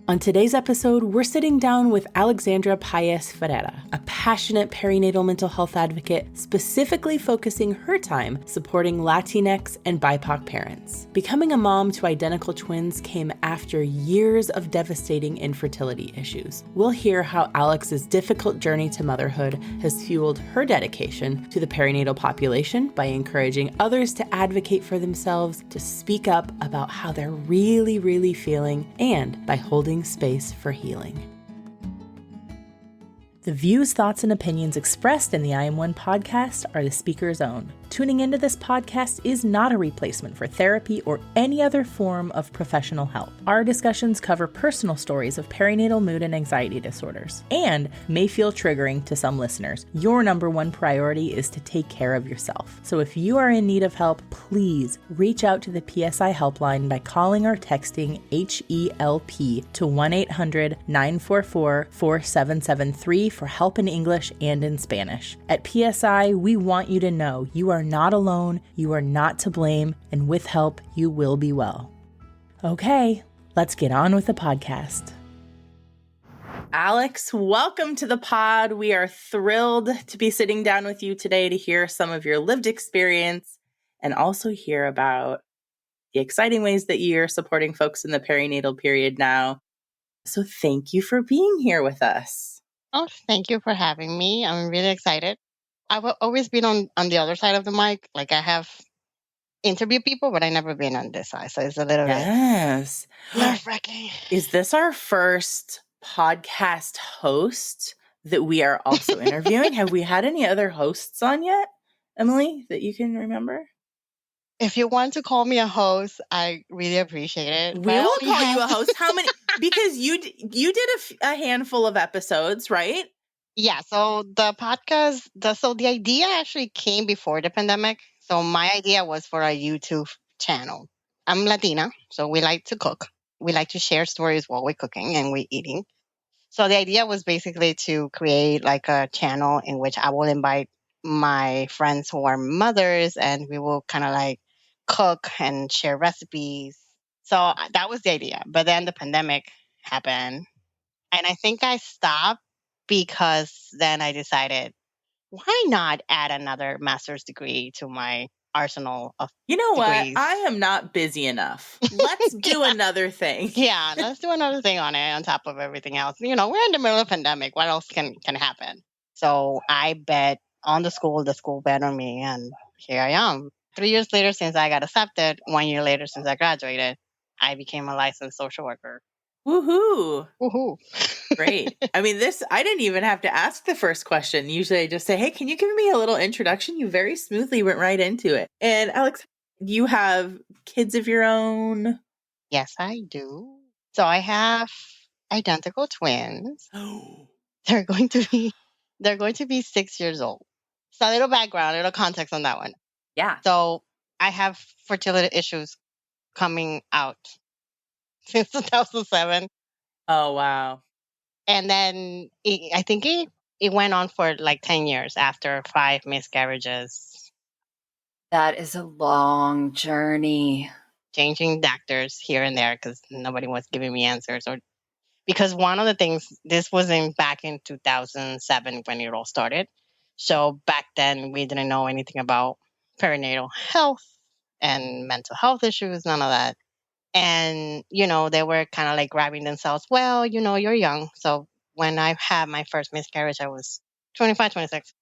On today's episode, we're sitting down with Alexandra Paez-Ferreira, a passionate perinatal mental health advocate specifically focusing her time supporting Latinx and BIPOC parents. Becoming a mom to identical twins came after years of devastating infertility issues. We'll hear how Alex's difficult journey to motherhood has fueled her dedication to the perinatal population by encouraging others to advocate for themselves, to speak up about how they're really feeling, and by holding space for healing. The views, thoughts, and opinions expressed in the I Am One podcast are the speaker's own. Tuning into this podcast is not a replacement for therapy or any other form of professional help. Our discussions cover personal stories of perinatal mood and anxiety disorders and may feel triggering to some listeners. Your number one priority is to take care of yourself. So if you are in need of help, please reach out to the PSI Helpline by calling or texting HELP to 1-800-944-4773 for help in English and in Spanish. At PSI, we want you to know you are not alone, you are not to blame, and with help, you will be well. Okay, let's get on with the podcast. Alex, welcome to the pod. We are thrilled to be sitting down with you today to hear some of your lived experience and also hear about the exciting ways that you're supporting folks in the perinatal period now. So thank you for being here with us. Oh, thank you for having me. I'm really excited. I've always been on the other side of the mic. Like I have interviewed people, but I never been on this side. So it's a little bit nerve-wracking. Is this our first podcast host that we are also interviewing? Have we had any other hosts on yet, Emily, that you can remember? If you want to call me a host, I really appreciate it. We will call you a host. How many? Because you did a handful of episodes, right? Yeah. So the podcast, the idea actually came before the pandemic. So my idea was for a YouTube channel. I'm Latina, so we like to cook. We like to share stories while we're cooking and we're eating. So the idea was basically to create like a channel in which I will invite my friends who are mothers and we will kind of like cook and share recipes. So that was the idea. But then the pandemic happened. And I think I stopped because then I decided, why not add another master's degree to my arsenal of You know degrees? what? I am not busy enough. Let's do another thing. Yeah, let's do another thing on it on top of everything else. You know, we're in the middle of a pandemic. What else can happen? So I bet on the school bet on me, and here I am. 3 years later since I got accepted, 1 year later since I graduated, I became a licensed social worker. Woohoo. Woohoo. Great. I mean, I didn't even have to ask the first question. Usually I just say, hey, can you give me a little introduction? You very smoothly went right into it. And Alex, you have kids of your own? Yes, I do. So I have identical twins. They're going to be 6 years old. So a little background, a little context on that one. Yeah. So I have fertility issues coming out since 2007. Oh, wow. And then I think it went on for like 10 years after 5 miscarriages. That is a long journey. Changing doctors here and there because nobody was giving me answers. Or because one of the things, this was back in 2007 when it all started. So back then we didn't know anything about perinatal health and mental health issues, none of that. And, they were kind of like grabbing themselves. Well, you're young. So when I had my first miscarriage, I was 25, 26.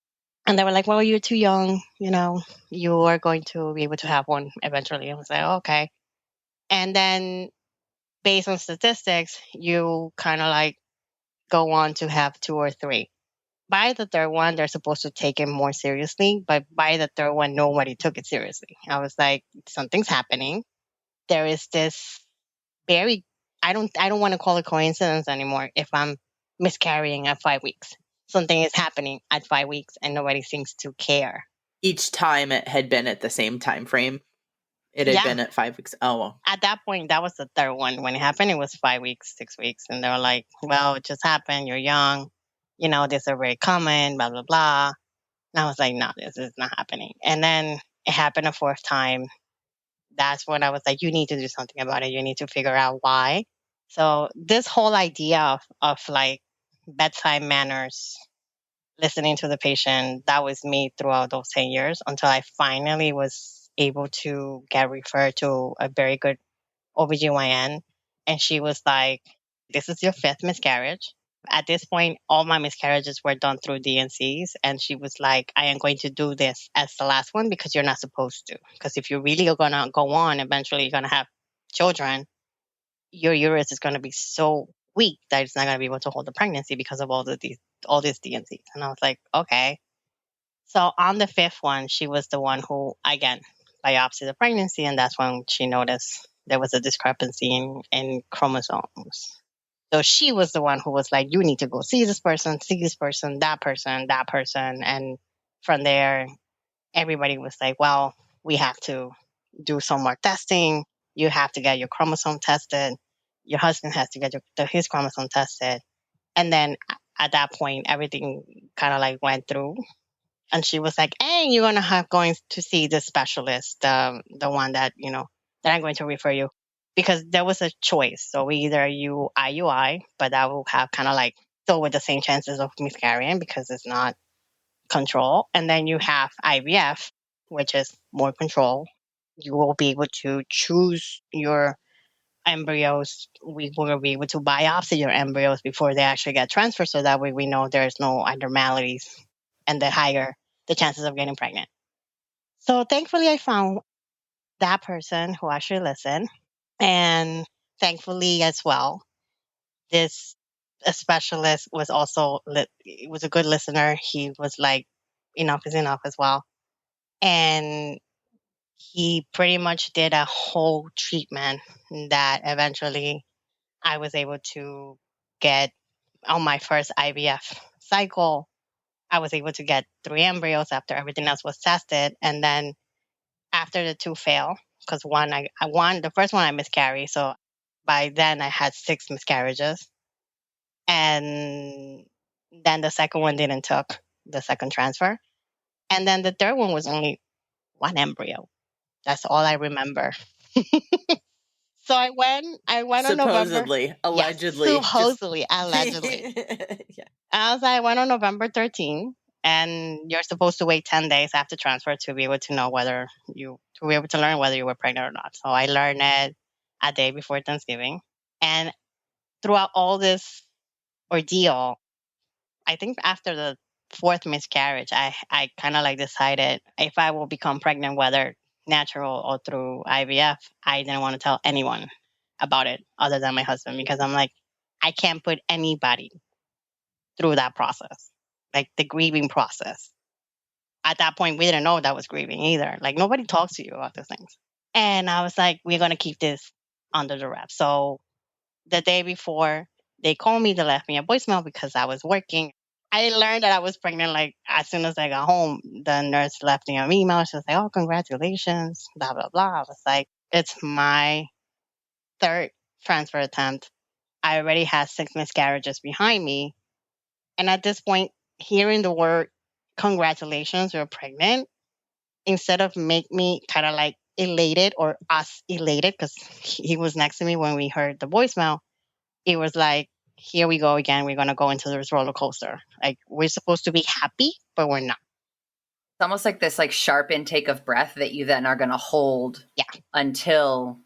And they were like, well, you're too young. You are going to be able to have one eventually. I was like, okay. And then based on statistics, you kind of like go on to have 2 or 3. By the third one, they're supposed to take it more seriously. But by the third one, nobody took it seriously. I was like, something's happening. There is this I don't want to call it coincidence anymore if I'm miscarrying at 5 weeks. Something is happening at 5 weeks and nobody seems to care. Each time it had been at the same time frame. It had been at 5 weeks. Oh, well. At that point, that was the third one. When it happened, it was 5 weeks, 6 weeks. And they were like, well, it just happened. You're young. This are very common, blah, blah, blah. And I was like, no, this is not happening. And then it happened a 4th time. That's when I was like, you need to do something about it. You need to figure out why. So this whole idea of like bedside manners, listening to the patient, that was me throughout those 10 years until I finally was able to get referred to a very good OBGYN. And she was like, this is your fifth miscarriage. At this point, all my miscarriages were done through DNCs. And she was like, I am going to do this as the last one because you're not supposed to. Because if you really are going to go on, eventually you're going to have children, your uterus is going to be so weak that it's not going to be able to hold the pregnancy because of all these DNCs. And I was like, okay. So on the fifth one, she was the one who, again, biopsied the pregnancy. And that's when she noticed there was a discrepancy in chromosomes. So she was the one who was like, you need to go see this person, that person, that person. And from there, everybody was like, well, we have to do some more testing. You have to get your chromosome tested. Your husband has to get his chromosome tested. And then at that point, everything kind of like went through. And she was like, hey, you're going to have going to see the specialist, the one that, that I'm going to refer you. Because there was a choice. So either you IUI, but that will have kind of like still with the same chances of miscarrying because it's not control. And then you have IVF, which is more control. You will be able to choose your embryos. We will be able to biopsy your embryos before they actually get transferred. So that way we know there's no abnormalities and the higher the chances of getting pregnant. So thankfully I found that person who actually listened. And thankfully as well, this a specialist was also, he was a good listener. He was like, enough is enough as well. And he pretty much did a whole treatment that eventually I was able to get on my first IVF cycle. I was able to get 3 embryos after everything else was tested. And then after the 2 fail, because the first one I miscarried. So by then I had 6 miscarriages. And then the second one didn't took the second transfer. And then the third one was only 1 embryo. That's all I remember. So I went on November. Supposedly, allegedly. Yes, supposedly, allegedly. Yeah. I went on November 13th, and you're supposed to wait 10 days after transfer to be able to know to be able to learn whether you were pregnant or not. So I learned it a day before Thanksgiving. And throughout all this ordeal, I think after the 4th miscarriage, I kind of like decided if I will become pregnant, whether natural or through IVF, I didn't want to tell anyone about it other than my husband because I'm like, I can't put anybody through that process, like the grieving process. At that point, we didn't know that was grieving either. Like nobody talks to you about those things. And I was like, we're going to keep this under the wrap. So the day before they called me, they left me a voicemail because I was working. I learned that I was pregnant like as soon as I got home. The nurse left me an email. She was like, oh, congratulations, blah, blah, blah. I was like, it's my 3rd transfer attempt. I already had 6 miscarriages behind me. And at this point, hearing the word congratulations, you're pregnant, instead of make me kind of like elated or us elated, because he was next to me when we heard the voicemail, it was like, here we go again. We're going to go into this roller coaster. Like we're supposed to be happy, but we're not. It's almost like this like sharp intake of breath that you then are going to hold until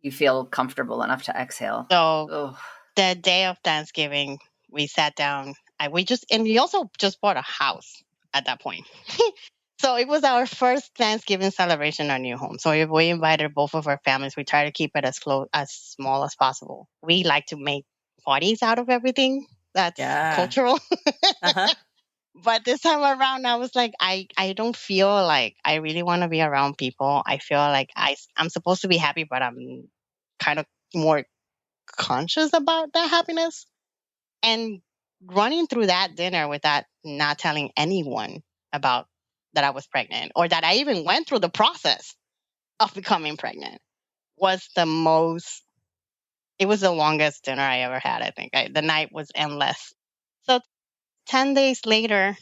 you feel comfortable enough to exhale. So the day of Thanksgiving, we sat down. We also just bought a house at that point. So it was our first Thanksgiving celebration in our new home. So we invited both of our families. We try to keep it as small as possible. We like to make parties out of everything that's cultural. Uh-huh. But this time around, I was like, I don't feel like I really want to be around people. I feel like I'm supposed to be happy, but I'm kind of more conscious about that happiness. And running through that dinner without not telling anyone about that I was pregnant or that I even went through the process of becoming pregnant was it was the longest dinner I ever had, I think. The night was endless. So 10 days later,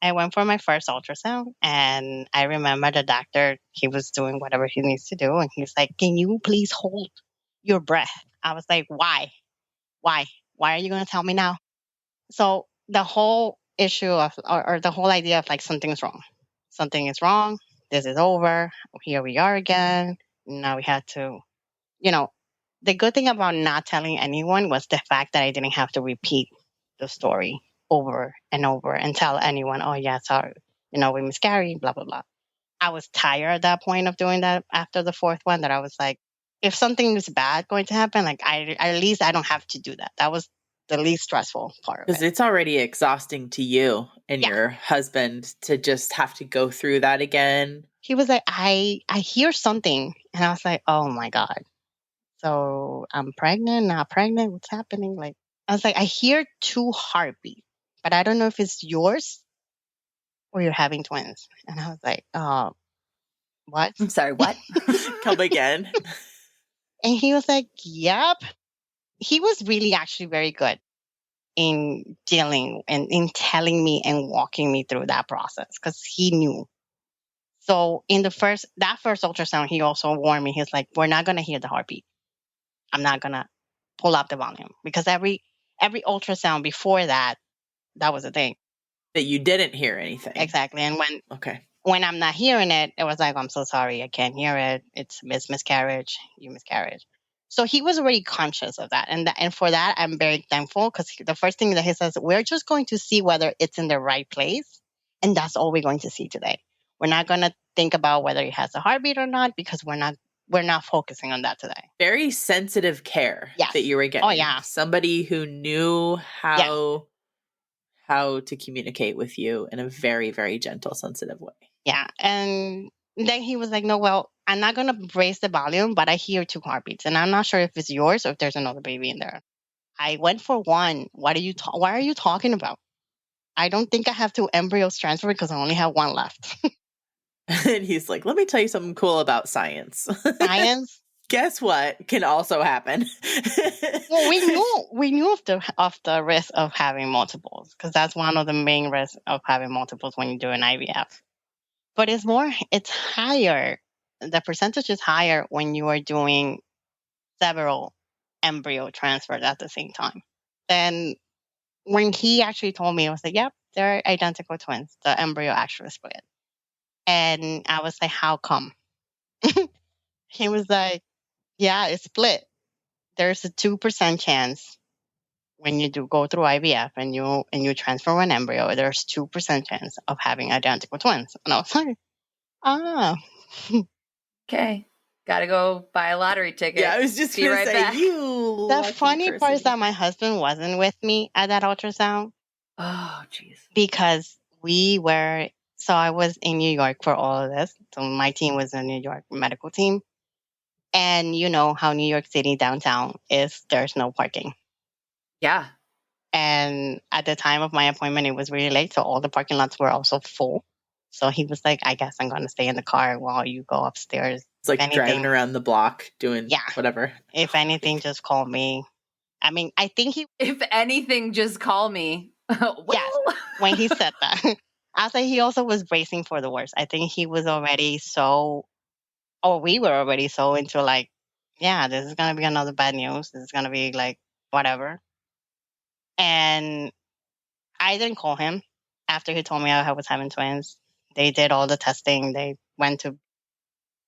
I went for my first ultrasound, and I remember the doctor, he was doing whatever he needs to do, and he's like, can you please hold your breath. I was like, why? Why are you going to tell me now? So the whole issue of, or the whole idea of like, something is wrong. This is over. Here we are again. Now we had to, the good thing about not telling anyone was the fact that I didn't have to repeat the story over and over and tell anyone, oh yeah, sorry, we miscarried, blah, blah, blah. I was tired at that point of doing that after the fourth one, that I was like, if something is bad going to happen, like at least I don't have to do that. That was the least stressful part of it. Because it's already exhausting to you and your husband to just have to go through that again. He was like, I hear something. And I was like, oh my God. So I'm pregnant, not pregnant. What's happening? Like, I was like, I hear 2 heartbeats, but I don't know if it's yours or you're having twins. And I was like, what? I'm sorry, what? Come again. And he was like, yep. He was really actually very good in dealing and in telling me and walking me through that process, because he knew. So in that first ultrasound, he also warned me. He's like, we're not going to hear the heartbeat. I'm not going to pull up the volume, because every ultrasound before that was the thing. That you didn't hear anything. Exactly. And when I'm not hearing it, it was like, I'm so sorry, I can't hear it. It's miscarriage. You miscarried. So he was already conscious of that. And for that, I'm very thankful, because the first thing that he says, we're just going to see whether it's in the right place. And that's all we're going to see today. We're not going to think about whether it has a heartbeat or not, because we're not focusing on that today. Very sensitive care that you were getting. Oh, yeah. Somebody who knew how to communicate with you in a very, very gentle, sensitive way. Yeah. And then he was like, no, well, I'm not going to raise the volume, but I hear 2 heartbeats. And I'm not sure if it's yours or if there's another baby in there. I went for 1. What are you talking about? I don't think I have 2 embryos transferred, because I only have 1 left. And he's like, let me tell you something cool about science. Science? Guess what can also happen? Well, we knew of the risk of having multiples, because that's one of the main risks of having multiples when you do an IVF. But it's higher. The percentage is higher when you are doing several embryo transfers at the same time. Then when he actually told me, I was like, yep, they're identical twins. The embryo actually split. And I was like, how come? He was like, yeah, it's split. There's a 2% chance when you do go through IVF and you transfer an embryo, there's 2% chance of having identical twins. And I was like, Okay. Gotta go buy a lottery ticket. Yeah, I was just going to say, back. The funny part is that my husband wasn't with me at that ultrasound. Oh, jeez. Because I was in New York for all of this. So my team was a New York medical team. And you know how New York City downtown is, there's no parking. Yeah. And at the time of my appointment, it was really late. So all the parking lots were also full. So he was like, I guess I'm going to stay in the car while you go upstairs. It's like driving around the block doing whatever. If anything, just call me. I mean, I think if anything, just call me. Well. Yes, when he said that. I think he also was bracing for the worst. I think he was already we were already so into like, yeah, this is going to be another bad news. This is going to be like, whatever. And I didn't call him after he told me I was having twins. They did all the testing. They went to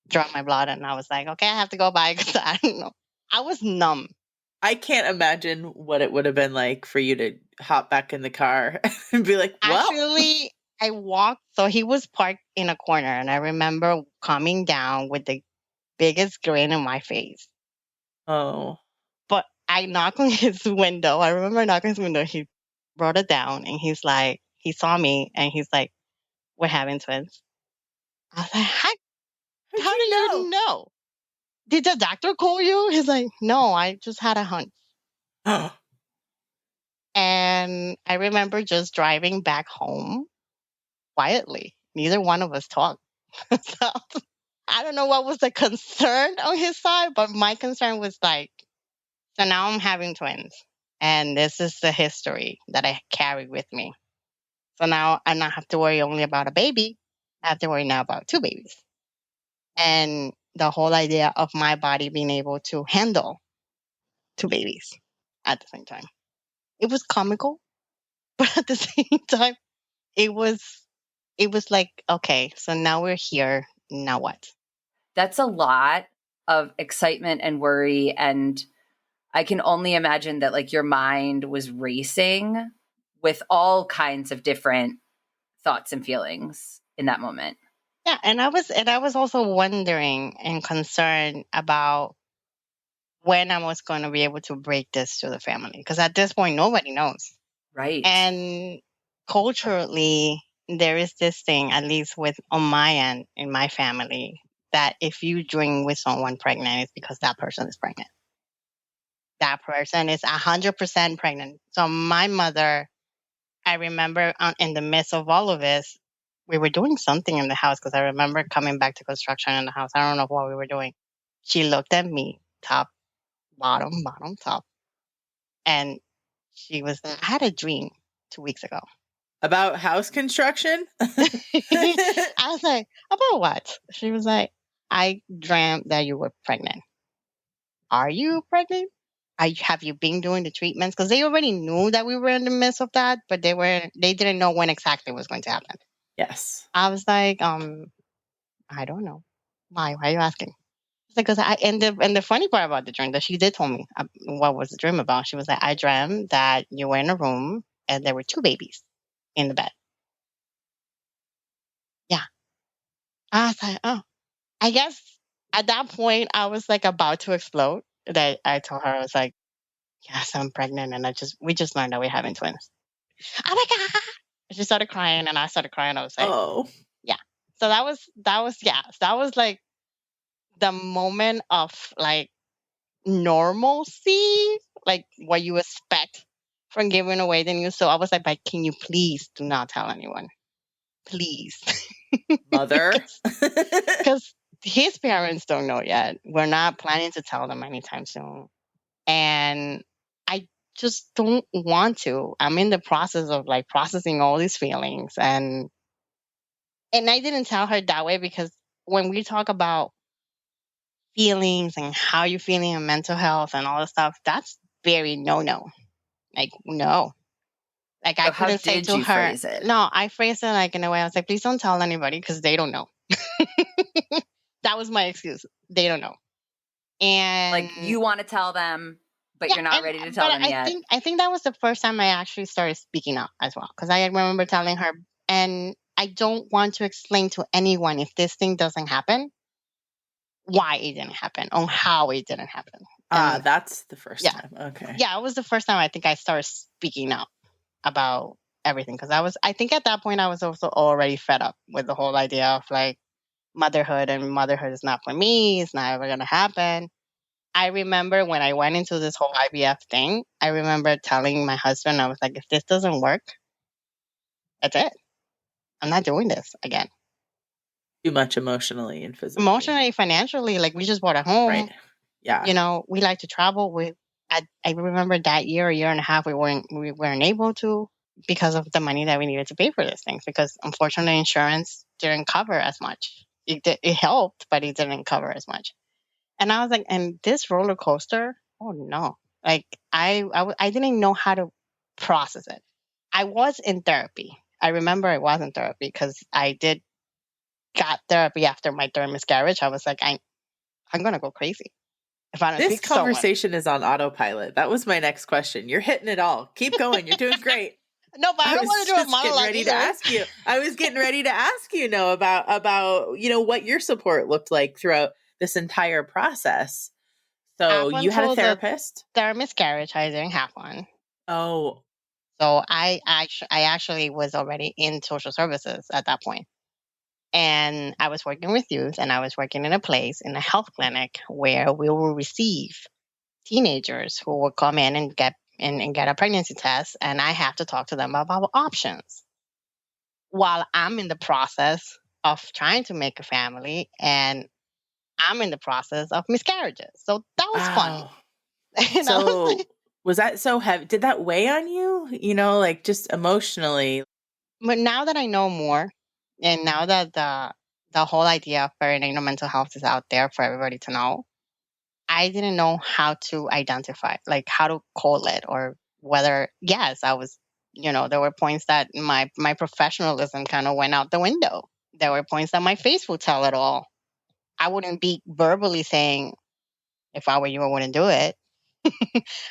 draw my blood, and I was like, okay, I have to go by, because I don't know. I was numb. I can't imagine what it would have been like for you to hop back in the car and be like, well. Actually, I walked. So he was parked in a corner, and I remember coming down with the biggest grin on my face. Oh. But I knocked on his window. I remember knocking on his window. He brought it down, and he's like, he saw me, and he's like, we're having twins. I was like, how do you know? Did the doctor call you? He's like, no, I just had a hunch. And I remember just driving back home quietly. Neither one of us talked. So I don't know what was the concern on his side, but my concern was like, so now I'm having twins. And this is the history that I carry with me. So now I don't have to worry only about a baby. I have to worry now about 2 babies. And the whole idea of my body being able to handle two babies at the same time. It was comical, but at the same time, it was like, okay, so now we're here. Now what? That's a lot of excitement and worry. And I can only imagine that like your mind was racing with all kinds of different thoughts and feelings in that moment. Yeah, and I was also wondering and concerned about when I was going to be able to break this to the family, because at this point nobody knows. Right. And culturally, there is this thing, at least with on my end in my family, that if you drink with someone pregnant, it's because that person is pregnant. That person is 100% pregnant. So my mother, I remember in the midst of all of this, we were doing something in the house, because I remember coming back to construction in the house. I don't know what we were doing. She looked at me, top, bottom, top, and she was like, I had a dream 2 weeks ago. About house construction? I was like, about what? She was like, I dreamt that you were pregnant. Are you pregnant? Have you been doing the treatments? Because they already knew that we were in the midst of that, but they didn't know when exactly it was going to happen. Yes. I was like, I don't know. Why are you asking? Because and the funny part about the dream, that she did tell me what was the dream about. She was like, I dreamt that you were in a room and there were two babies in the bed. Yeah. I was like, oh, I guess at that point I was like about to explode. That I told her, I was like, yes, I'm pregnant, and we just learned that we're having twins. Oh my god! She started crying, and I started crying. I was like, oh, yeah. So that was like the moment of like normalcy, like what you expect from giving away the news. So I was like, but can you please do not tell anyone, please, mother. because his parents don't know yet. We're not planning to tell them anytime soon, and I just don't want to. I'm in the process of like processing all these feelings, and I didn't tell her that way, because when we talk about feelings and how you're feeling and mental health and all this stuff, that's very no. Like, no. Like, So I how couldn't say did to you her, phrase it? no, I phrased it like in a way, I was like, please don't tell anybody, because they don't know. That was my excuse. They don't know. And Like you want to tell them, but yeah, you're not ready to tell them yet. I think that was the first time I actually started speaking up as well, because I remember telling her, and I don't want to explain to anyone if this thing doesn't happen, why it didn't happen, or how it didn't happen. That's the first time. Okay. Yeah, it was the first time I think I started speaking up about everything, because I think at that point I was also already fed up with the whole idea of like motherhood, and motherhood is not for me. It's not ever going to happen. I remember when I went into this whole IVF thing, I remember telling my husband, I was like, if this doesn't work, that's it. I'm not doing this again. Too much emotionally and physically. Emotionally, financially, like we just bought a home. Right. Yeah. You know, we like to travel. I remember that year and a half, we weren't able to, because of the money that we needed to pay for these things, because unfortunately insurance didn't cover as much. It helped, but it didn't cover as much. And I was like, and this roller coaster, oh no. Like I didn't know how to process it. I was in therapy. I remember I was in therapy, because I got therapy after my third miscarriage. I was like, I'm going to go crazy if I don't This speak to someone. conversation is on autopilot. That was my next question. You're hitting it all. Keep going. You're doing great. No, but I don't want to do a monologue either. I was getting ready to ask you, about what your support looked like throughout this entire process. So you had a therapist? Third miscarriage, I didn't have one. Oh. So I actually was already in social services at that point. And I was working with youth, and I was working in a health clinic, where we will receive teenagers who will come in and get a pregnancy test, and I have to talk to them about options while I'm in the process of trying to make a family, and I'm in the process of miscarriages. So that was fun. So was that so heavy? Did that weigh on you? Like just emotionally? But now that I know more, and now that the whole idea of perinatal mental health is out there for everybody to know, I didn't know how to identify, like how to call it, or whether, yes, I was, there were points that my professionalism kind of went out the window. There were points that my face would tell it all. I wouldn't be verbally saying, if I were you, I wouldn't do it.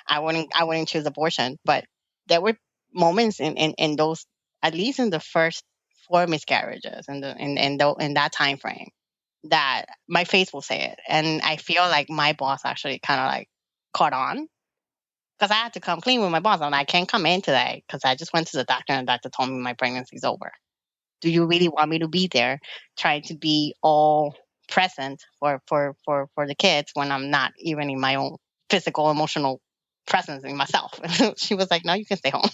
I wouldn't choose abortion. But there were moments in those, at least in the first 4 miscarriages in that time frame, that my face will say it. And I feel like my boss actually kind of like caught on, because I had to come clean with my boss. I'm like, I can't come in today because I just went to the doctor and the doctor told me my pregnancy's over. Do you really want me to be there trying to be all present for the kids when I'm not even in my own physical, emotional presence in myself? She was like, no, you can stay home.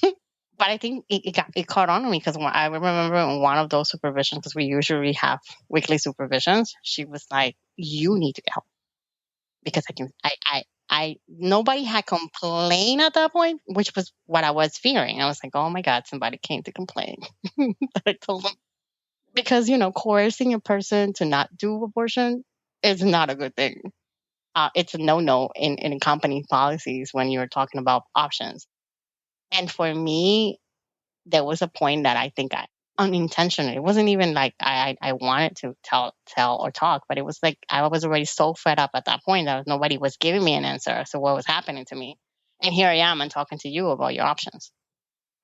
But I think it caught on to me, because I remember in one of those supervisions, because we usually have weekly supervisions, she was like, you need to get help, because nobody had complained at that point, which was what I was fearing. I was like, oh my God, somebody came to complain. But I told them, because, coercing a person to not do abortion is not a good thing. It's a no-no in company policies when you're talking about options. And for me, there was a point that I think I unintentionally, it wasn't even like I wanted to tell or talk, but it was like I was already so fed up at that point that nobody was giving me an answer as to what was happening to me. And here I am and talking to you about your options.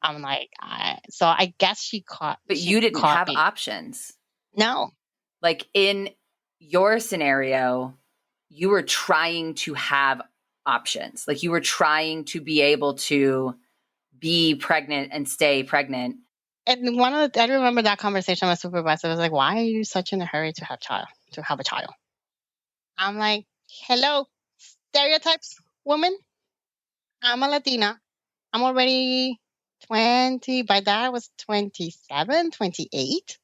I'm like, so I guess she caught. But you didn't have me. options. No. Like in your scenario, you were trying to have options. Like you were trying to be able to be pregnant and stay pregnant. And I remember that conversation with my supervisor. Was like, why are you such in a hurry to have a child? I'm like, hello, stereotypes, woman. I'm a Latina. I'm already 20. By that, I was 27, 28.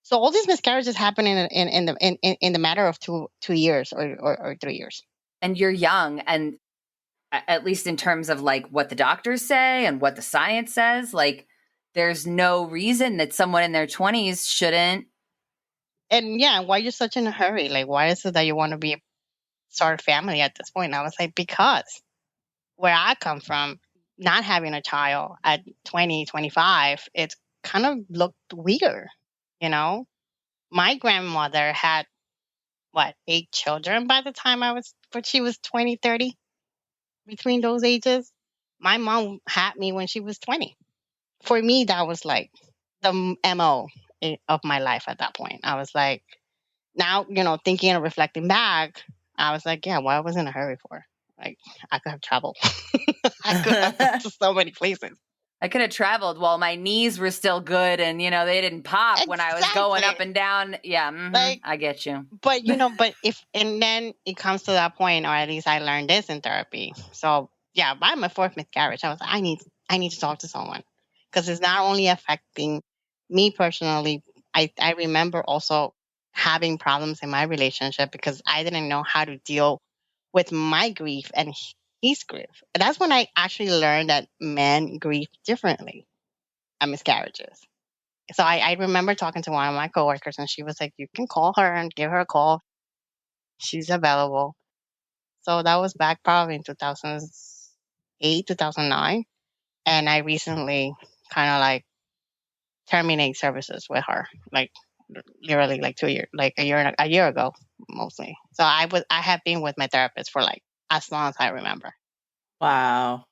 So all these miscarriages happen in the matter of two years or 3 years. And you're young, and at least in terms of like what the doctors say and what the science says, like there's no reason that someone in their 20s shouldn't. And yeah, why are you such in a hurry? Like, why is it that you want to start a family at this point? And I was like, because where I come from, not having a child at 20, 25, it's kind of looked weird, My grandmother had, 8 children by the time but she was 20, 30, between those ages. My mom had me when she was 20. For me, that was like the MO of my life at that point. I was like, now, thinking and reflecting back, I was like, yeah, what I was in a hurry for? Like, I could have traveled. I could have gone to so many places. I could have traveled while my knees were still good and, they didn't pop when I was going up and down. Yeah, I get you. But, and then it comes to that point, or at least I learned this in therapy. So, yeah, by my 4th miscarriage, I was like, I need to talk to someone, because it's not only affecting me personally. I remember also having problems in my relationship because I didn't know how to deal with my grief and his grief. And that's when I actually learned that men grieve differently at miscarriages. So I remember talking to one of my coworkers, and she was like, you can call her and give her a call. She's available. So that was back probably in 2008, 2009. And I recently kind of like terminate services with her, like literally like 2 years, like a year ago, mostly. So I have been with my therapist for like as long as I remember. Wow.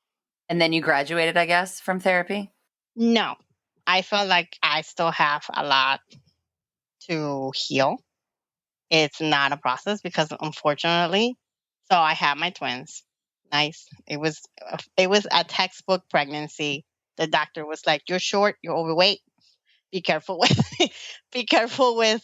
And then you graduated, I guess, from therapy? No, I feel like I still have a lot to heal. It's not a process because unfortunately, so I had my twins. Nice. It was a textbook pregnancy. The doctor was like, you're short, you're overweight. Be careful with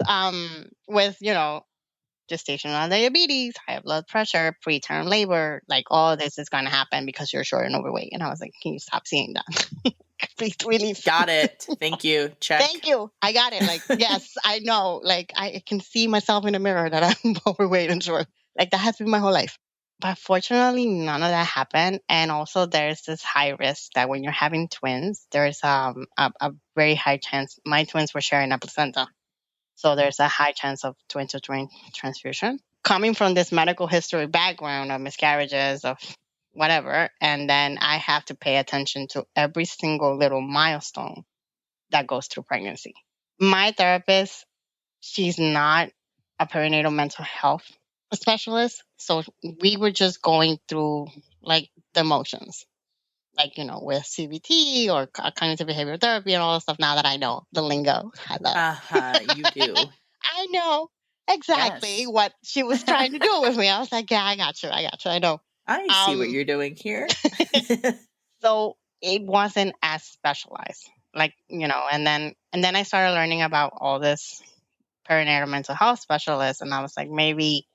gestational diabetes, high blood pressure, preterm labor, like all this is going to happen because you're short and overweight. And I was like, can you stop seeing that? Please, really. Got it. Thank you. Check. Thank you. I got it. Like, yes, I know. Like, I can see myself in the mirror that I'm overweight and short. Like, that has been my whole life. But fortunately, none of that happened. And also, there's this high risk that when you're having twins, there's a very high chance. My twins were sharing a placenta. So there's a high chance of twin-to-twin transfusion. coming from this medical history background of miscarriages, of whatever, and then I have to pay attention to every single little milestone that goes through pregnancy. My therapist, she's not a perinatal mental health specialist, so we were just going through like the motions, like, with CBT or cognitive behavioral therapy and all that stuff. Now that I know the lingo, You do. I know exactly Yes. what she was trying to do with me. I was like, yeah, I got you, I know. I see what you're doing here. So it wasn't as specialized, like, and then I started learning about all this perinatal mental health specialists, and I was like, maybe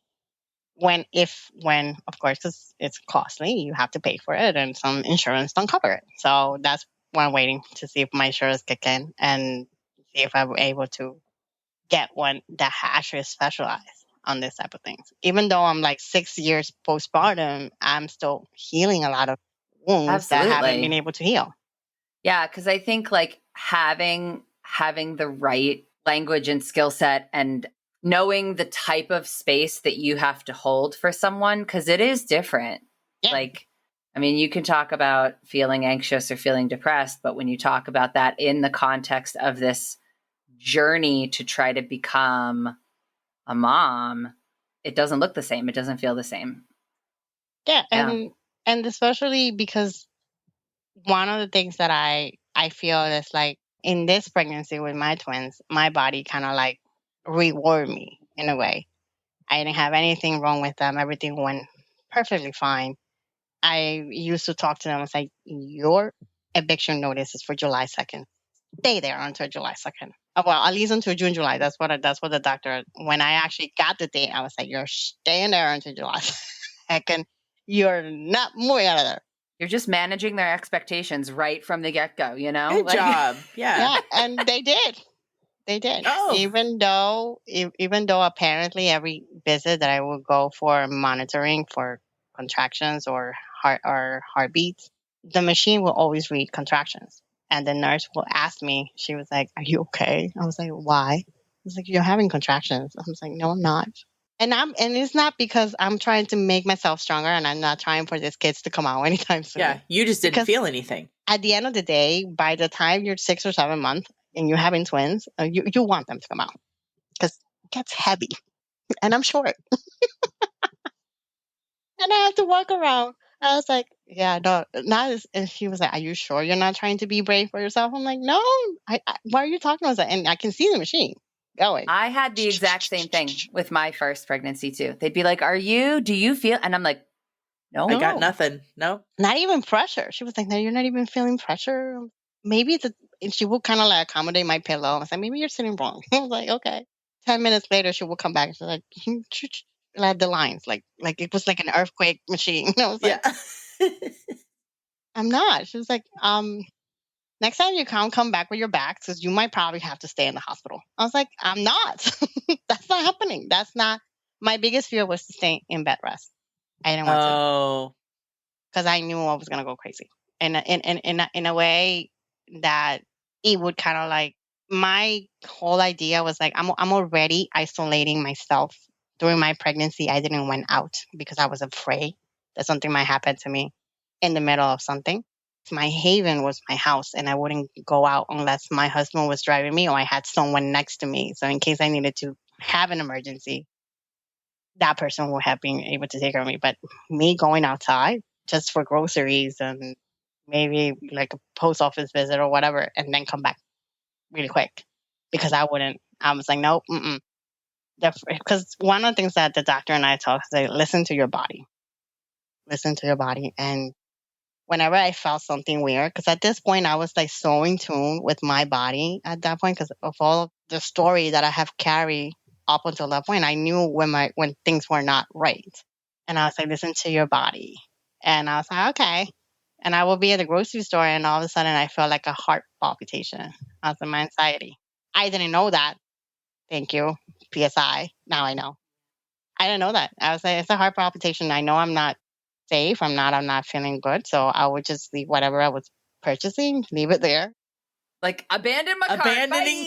when, of course, because it's costly, you have to pay for it, and some insurance don't cover it. So that's why I'm waiting to see if my insurance kick in and see if I'm able to get one that actually specialized on this type of things. Even though I'm like 6 years postpartum, I'm still healing a lot of wounds that haven't been able to heal. Yeah, because I think like having the right language and skill set and knowing the type of space that you have to hold for someone, because it is different. Yeah. Like, I mean, you can talk about feeling anxious or feeling depressed, but when you talk about that in the context of this journey to try to become a mom, it doesn't look the same. It doesn't feel the same. Yeah. And especially because one of the things that I feel is like in this pregnancy with my twins, my body kind of like reward me in a way. I didn't have anything wrong with them. Everything went perfectly fine. I used to talk to them and say, your eviction notice is for July 2nd. Stay there until July 2nd. Well, at least until June, July. That's what the doctor, when I actually got the date, I was like, you're staying there until July 2nd. You're not moving out of there. You're just managing their expectations right from the get-go, Good job. Yeah. Yeah, and they did. They did. Oh. Even though apparently every visit that I would go for monitoring for contractions or heartbeats, the machine will always read contractions. And the nurse will ask me, she was like, are you okay? I was like, why? I was like, you're having contractions. I was like, no, I'm not. And it's not because I'm trying to make myself stronger, and I'm not trying for these kids to come out anytime soon. Yeah, you just didn't feel anything. At the end of the day, by the time you're 6 or 7 months and you're having twins, you want them to come out because it gets heavy, and I'm short. And I have to walk around. I was like, yeah, no, not as, and she was like, are you sure you're not trying to be brave for yourself? I'm like, no, why are you talking about that? And I can see the machine going. I had the exact same thing with my first pregnancy too. They'd be like, do you feel? And I'm like, no. I got nothing. No. Not even pressure. She was like, no, you're not even feeling pressure. Maybe and she would kind of like accommodate my pillow. I was like, maybe you're sitting wrong. I was like, okay. 10 minutes later, she would come back and she's like, like the lines, like it was like an earthquake machine. I was like, yeah. I'm not. She was like, next time you come back with your back because you might probably have to stay in the hospital. I was like, I'm not. That's not happening. That's not. My biggest fear was to stay in bed rest. I didn't want to. Because I knew I was going to go crazy. And in a way that it would kind of like, my whole idea was like, I'm already isolating myself. During my pregnancy, I didn't went out because I was afraid that something might happen to me in the middle of something. My haven was my house, and I wouldn't go out unless my husband was driving me or I had someone next to me. So in case I needed to have an emergency, that person would have been able to take care of me. But me going outside just for groceries and maybe like a post office visit or whatever, and then come back really quick because I was like, nope, because one of the things that the doctor and I talk is like, listen to your body. And whenever I felt something weird, because at this point I was like so in tune with my body at that point because of all of the story that I have carried up until that point, I knew when things were not right. And I was like, listen to your body. And I was like, okay. And I will be at the grocery store, and all of a sudden I felt like a heart palpitation. I was in my anxiety. I didn't know that. Thank you, PSI. Now I know. I didn't know that. I was like, it's a heart palpitation. I know I'm not safe. I'm not feeling good. So I would just leave whatever I was purchasing, leave it there. Like, abandoning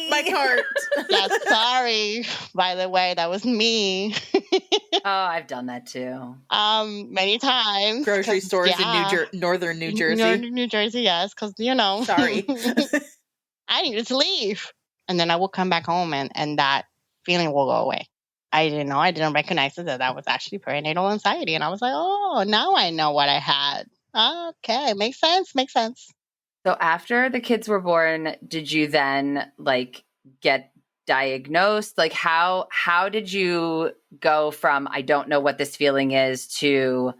my cart. Yes, sorry. By the way, that was me. Oh, I've done that too. Many times. Grocery stores in northern New Jersey. Northern New Jersey, yes, because, Sorry. I needed to leave. And then I would come back home and that feeling will go away. I didn't know. I didn't recognize it, that was actually perinatal anxiety. And I was like, oh, now I know what I had. Okay, makes sense. So after the kids were born, did you then get diagnosed? Like how did you go from I don't know what this feeling is to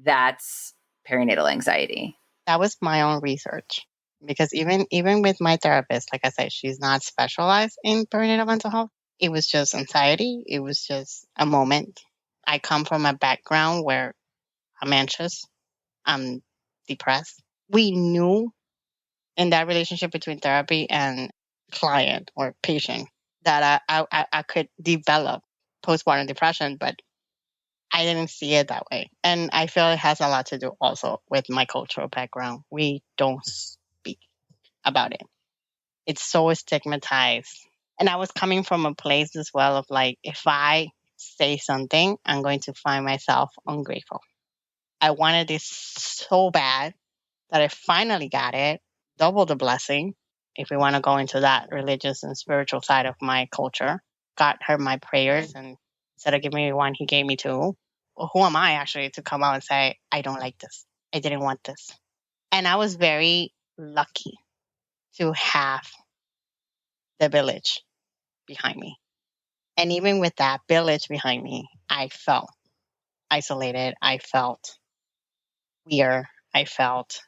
that's perinatal anxiety? That was my own research. Because even with my therapist, like I said, she's not specialized in perinatal mental health. It was just anxiety. It was just a moment. I come from a background where I'm anxious. I'm depressed. We knew in that relationship between therapy and client or patient that I could develop postpartum depression, but I didn't see it that way. And I feel it has a lot to do also with my cultural background. We don't speak about it. It's so stigmatized. And I was coming from a place as well of like, if I say something, I'm going to find myself ungrateful. I wanted this so bad that I finally got it, double the blessing. If we want to go into that religious and spiritual side of my culture, God heard my prayers and instead of giving me one, he gave me two. Well, who am I actually to come out and say, I don't like this. I didn't want this. And I was very lucky to have the village behind me. And even with that village behind me, I felt isolated. I felt weird. I felt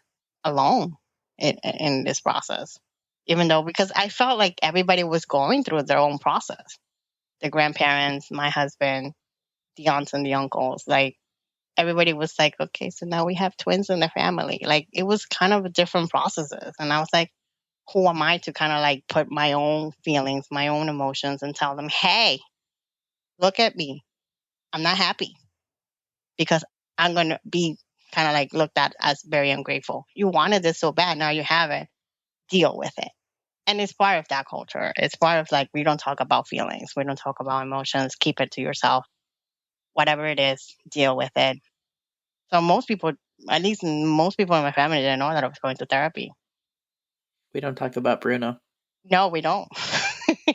alone in this process. Even though, because I felt like everybody was going through their own process. The grandparents, my husband, the aunts and the uncles, like everybody was like, okay, so now we have twins in the family. Like it was kind of different processes. And I was like, who am I to kind of like put my own feelings, my own emotions and tell them, hey, look at me. I'm not happy because I'm going to be kind of like looked at as very ungrateful. You wanted this so bad. Now you have it. Deal with it. And it's part of that culture. It's part of like, we don't talk about feelings. We don't talk about emotions. Keep it to yourself. Whatever it is, deal with it. So most people, at least most people in my family didn't know that I was going to therapy. We don't talk about Bruno. No, we don't.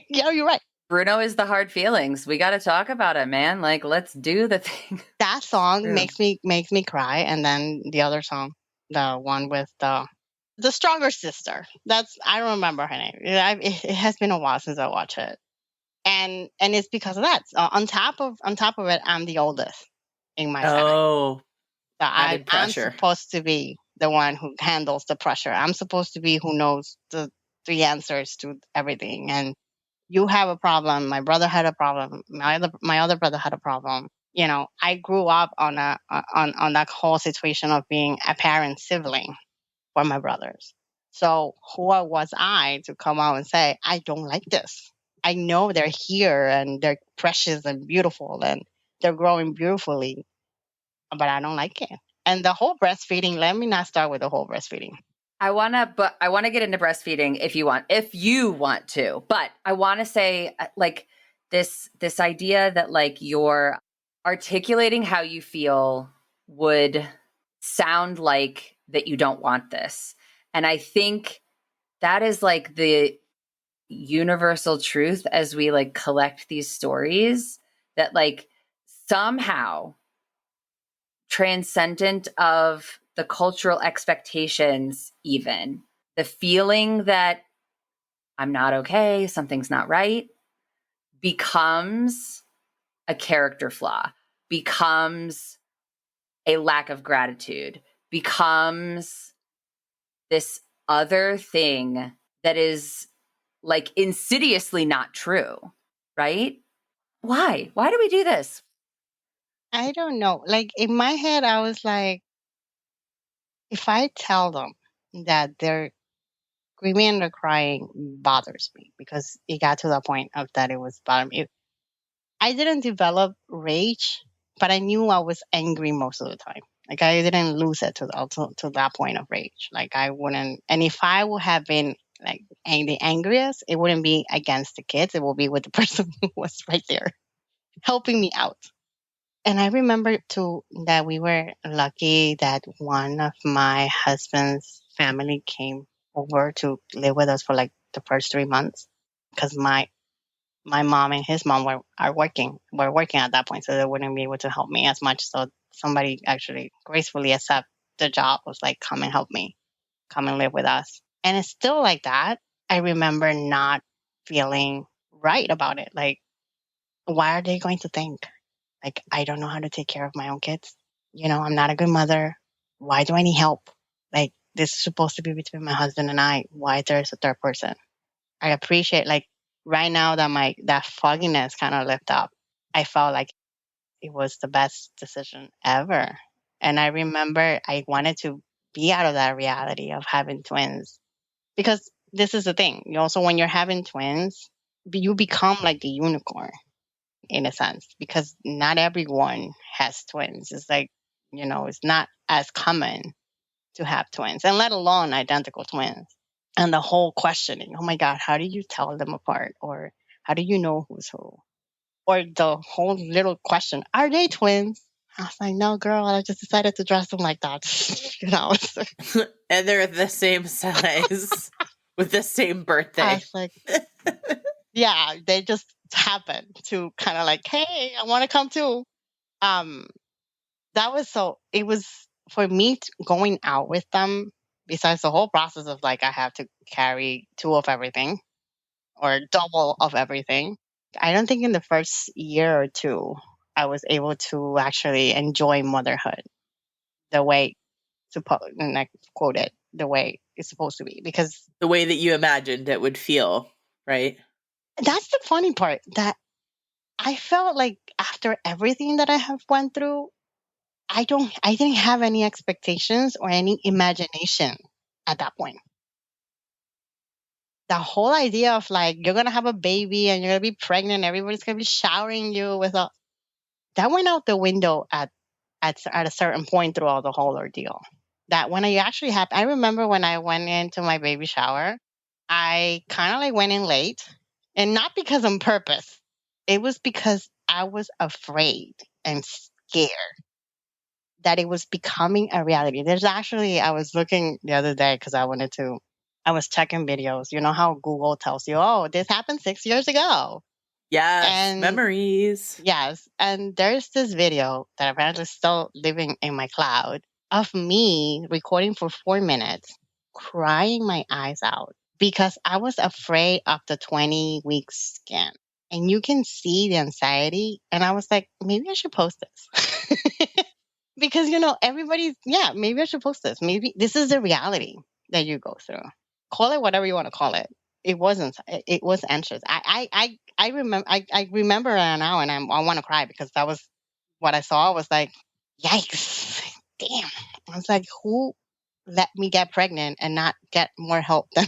Yeah, you're right. Bruno is the hard feelings. We got to talk about it, man. Like, let's do the thing. That song makes me cry. And then the other song, the one with the stronger sister. I don't remember her name. It has been a while since I watched it. And it's because of that. On top of it, I'm the oldest in my family. Oh, so I'm supposed to be the one who handles the pressure. I'm supposed to be who knows the answers to everything. And you have a problem. My brother had a problem. My other brother had a problem. You know, I grew up on that whole situation of being a parent sibling for my brothers. So who was I to come out and say, I don't like this? I know they're here and they're precious and beautiful and they're growing beautifully, but I don't like it. And the whole breastfeeding, let me not start with the whole breastfeeding. I want to get into breastfeeding if you want to, but I want to say like this idea that like you're articulating how you feel would sound like that you don't want this. And I think that is like the universal truth as we like collect these stories, that like somehow transcendent of the cultural expectations, even the feeling that I'm not okay, something's not right, becomes a character flaw, becomes a lack of gratitude, becomes this other thing that is like insidiously not true, right? Why do we do this? I don't know. Like in my head, I was like, if I tell them that they're screaming and they're crying bothers me, because it got to the point of that it was bothering me. I didn't develop rage, but I knew I was angry most of the time. Like I didn't lose it to that point of rage. Like I wouldn't. And if I would have been like the angriest, it wouldn't be against the kids. It will be with the person who was right there helping me out. And I remember too that we were lucky that one of my husband's family came over to live with us for like the first 3 months, because my mom and his mom were working at that point, so they wouldn't be able to help me as much. So somebody actually gracefully accept the job, was like, come and help me, come and live with us. And it's still like that. I remember not feeling right about it. Like, why are they going to think? Like, I don't know how to take care of my own kids. I'm not a good mother. Why do I need help? Like, this is supposed to be between my husband and I. Why there's a third person? I appreciate, like, right now that that fogginess kind of lifted up, I felt like it was the best decision ever. And I remember I wanted to be out of that reality of having twins, because this is the thing. Also, when you're having twins, you become like the unicorn in a sense, because not everyone has twins. It's like, it's not as common to have twins, and let alone identical twins. And the whole questioning, oh my God, how do you tell them apart? Or how do you know who's who? Or the whole little question, are they twins? I was like, no, girl, I just decided to dress them like that. And they're the same size with the same birthday. I was like, yeah, they just happened to kind of like, hey, I want to come too. It was for me going out with them, besides the whole process of like, I have to carry 2 of everything or double of everything. I don't think in the first year or 2, I was able to actually enjoy motherhood the way and I quote it, the way it's supposed to be, because the way that you imagined it would feel, right? That's the funny part, that I felt like after everything that I have went through, I didn't have any expectations or any imagination at that point. The whole idea of like, you're going to have a baby and you're going to be pregnant, everybody's going to be showering you with that went out the window at a certain point throughout the whole ordeal. That when I actually I remember when I went into my baby shower, I kind of like went in late, and not because on purpose. It was because I was afraid and scared that it was becoming a reality. I was looking the other day because I was checking videos. You know how Google tells you, oh, this happened 6 years ago. Yes, And memories. Yes. And there's this video that apparently is still living in my cloud of me recording for 4 minutes, crying my eyes out because I was afraid of the 20-week scan. And you can see the anxiety. And I was like, maybe I should post this. Because, maybe I should post this. Maybe this is the reality that you go through. Call it whatever you want to call it. It was anxious. I remember it now, and I want to cry because that was what I saw. Was like, yikes, damn. I was like, who let me get pregnant and not get more help than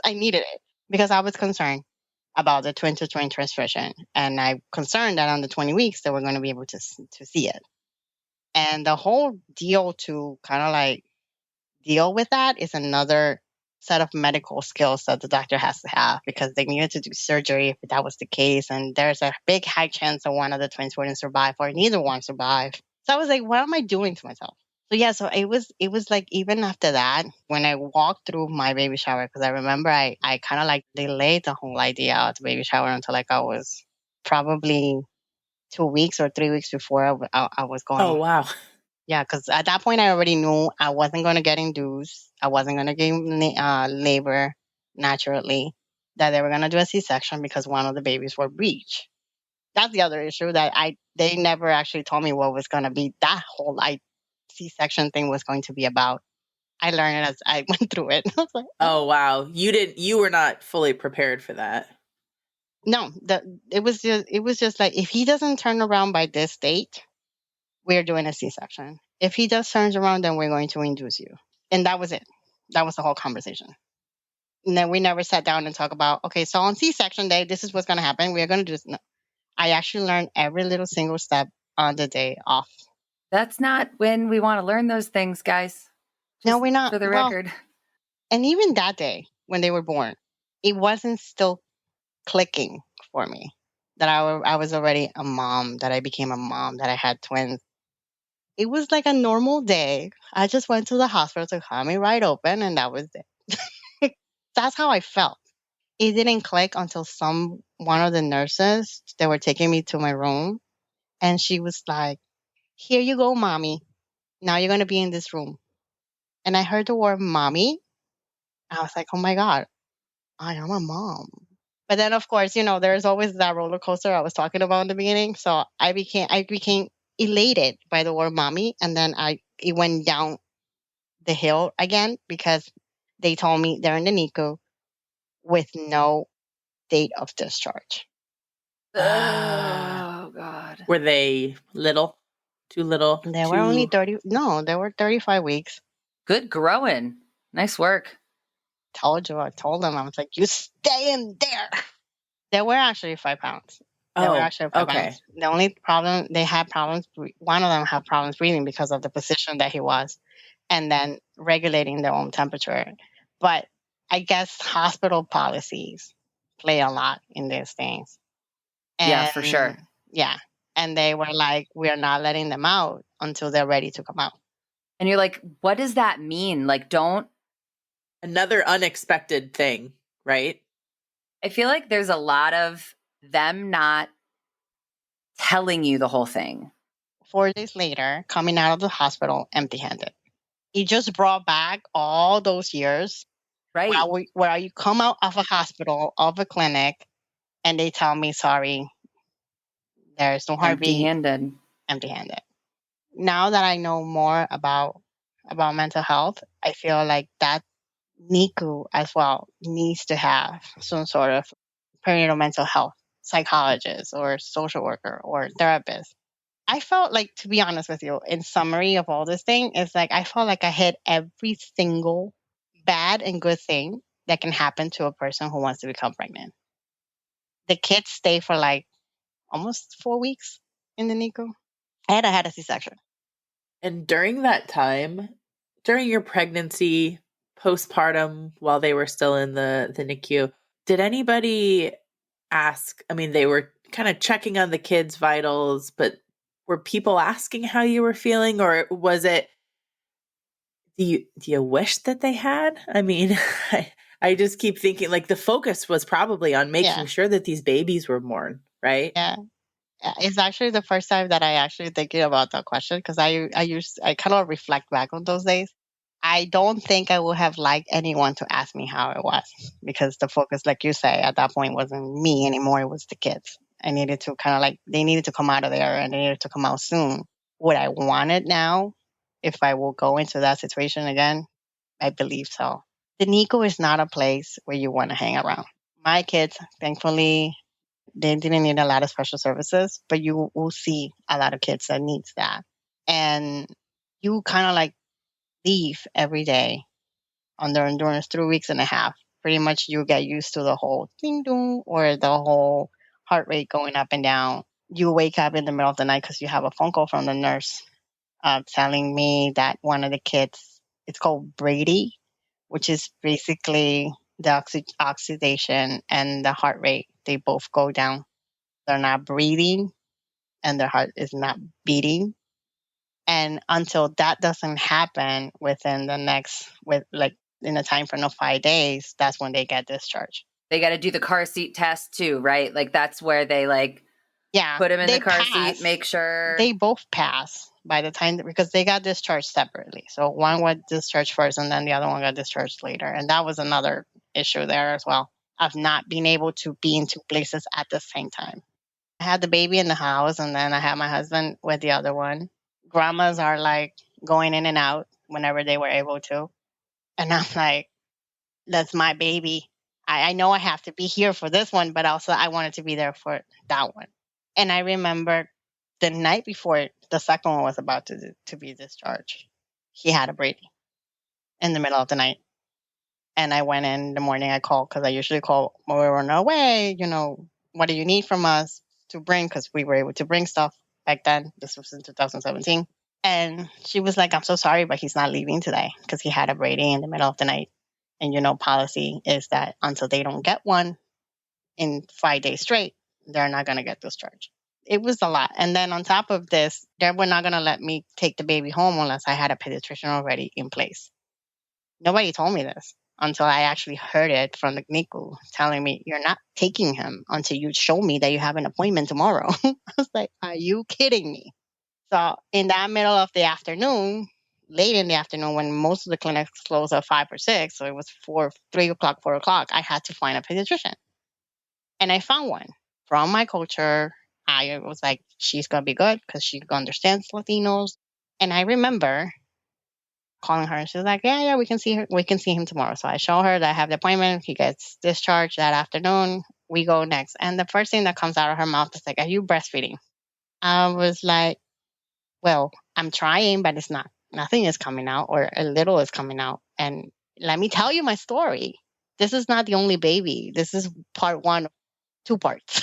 I needed it? Because I was concerned about the twin to twin transition, and I'm concerned that on the 20 weeks that we're going to be able to see it. And the whole deal to kind of like deal with that is another set of medical skills that the doctor has to have, because they needed to do surgery if that was the case. And there's a big high chance that one of the twins wouldn't survive, or neither one survived. So I was like, what am I doing to myself? So it was like, even after that, when I walked through my baby shower, because I remember I kind of like delayed the whole idea of the baby shower until like I was probably 2 weeks or 3 weeks before I was going. Oh, wow. Yeah, because at that point I already knew I wasn't going to get induced. I wasn't going to get labor naturally. That they were going to do a C-section because one of the babies were breech. That's the other issue, that they never actually told me what was going to be that whole C-section thing was going to be about. I learned it as I went through it. I was like, oh wow, you were not fully prepared for that. No, it was just like, if he doesn't turn around by this date, we're doing a C-section. If he does turns around, then we're going to induce you. And that was it. That was the whole conversation. And then we never sat down and talked about, okay, so on C-section day, this is what's going to happen. We're going to do this. No. I actually learned every little single step on the day off. That's not when we want to learn those things, guys. No, we're not. For the record. And even that day, when they were born. It wasn't still clicking for me that I was already a mom, that I became a mom, that I had twins. It was like a normal day. I just went to the hospital to cut me right open, and that was it. That's how I felt. It didn't click until one of the nurses, they were taking me to my room, and she was like, "Here you go, mommy. Now you're gonna be in this room." And I heard the word mommy. I was like, "Oh my god, I am a mom." But then, of course, there's always that roller coaster I was talking about in the beginning. So I became elated by the word mommy, and then it went down the hill again because they told me they're in the NICU with no date of discharge. Oh, God. Were they little? Too little? They were only 30. No, they were 35 weeks. Good growing. Nice work. I told them, I was like, you stay in there. They were actually 5 pounds. They were actually 5 pounds. The only problem, they had problems, one of them had problems breathing because of the position that he was, and then regulating their own temperature. But I guess hospital policies play a lot in these things. Yeah, for sure. Yeah. And they were like, we're not letting them out until they're ready to come out. And you're like, what does that mean? Like, don't. Another unexpected thing, right? I feel like there's a lot of them not telling you the whole thing. 4 days later, coming out of the hospital empty-handed. It just brought back all those years. Right. Where you come out of a hospital, of a clinic, and they tell me, sorry, there's no heartbeat. Empty-handed. Now that I know more about mental health, I feel like that NICU as well needs to have some sort of perinatal mental health psychologist or social worker or therapist. I felt like, to be honest with you, in summary of all this thing, is like I felt like I hit every single bad and good thing that can happen to a person who wants to become pregnant. The kids stay for like almost 4 weeks in the NICU. I had a C-section. And during that time, during your pregnancy, postpartum, while they were still in the NICU, did anybody ask? I mean, they were kind of checking on the kids' vitals, but were people asking how you were feeling, or was it, do you wish that they had? I mean, I just keep thinking like the focus was probably on making sure that these babies were born, right? Yeah. It's actually the first time that I actually thinking about that question, because I kind of reflect back on those days. I don't think I would have liked anyone to ask me how it was, because the focus, like you say, at that point wasn't me anymore. It was the kids. I needed to they needed to come out of there, and they needed to come out soon. Would I want it now if I will go into that situation again? I believe so. The NICU is not a place where you want to hang around. My kids, thankfully, they didn't need a lot of special services, but you will see a lot of kids that needs that. And you kind of like leave every day on their endurance 3 weeks and a half. Pretty much you get used to the whole ding dong or the whole heart rate going up and down. You wake up in the middle of the night because you have a phone call from the nurse telling me that one of the kids, it's called Brady, which is basically the oxidation and the heart rate. They both go down. They're not breathing and their heart is not beating. And until that doesn't happen within in a time frame of 5 days, that's when they get discharged. They got to do the car seat test too, right? Like that's where they put them in the car seat, make sure. They both pass by the time, because they got discharged separately. So one got discharged first and then the other one got discharged later. And that was another issue there as well, of not being able to be in 2 places at the same time. I had the baby in the house, and then I had my husband with the other one. Grandmas are like going in and out whenever they were able to. And I'm like, that's my baby. I know I have to be here for this one, but also I wanted to be there for that one. And I remember the night before the second one was about to be discharged, he had a Brady in the middle of the night. And I went in the morning, I called, because I usually call when we were on our way, what do you need from us to bring? Because we were able to bring stuff back then. This was in 2017. And she was like, I'm so sorry, but he's not leaving today because he had a Brady in the middle of the night And policy is that until they don't get one in 5 days straight, they're not going to get discharged. It was a lot. And then on top of this, they were not going to let me take the baby home unless I had a pediatrician already in place. Nobody told me this until I actually heard it from the NICU telling me, you're not taking him until you show me that you have an appointment tomorrow. I was like, are you kidding me? So in that middle of the afternoon, late in the afternoon, when most of the clinics close at 5 or 6, so it was 3 o'clock, 4 o'clock, I had to find a pediatrician. And I found one from my culture. I was like, she's going to be good because she understands Latinos. And I remember calling her and she was like, yeah, we can see her. We can see him tomorrow. So I show her that I have the appointment. He gets discharged that afternoon. We go next. And the first thing that comes out of her mouth is like, are you breastfeeding? I was like, well, I'm trying, but it's not. Nothing is coming out, or a little is coming out. And let me tell you my story. This is not the only baby. This is part 1, 2 parts.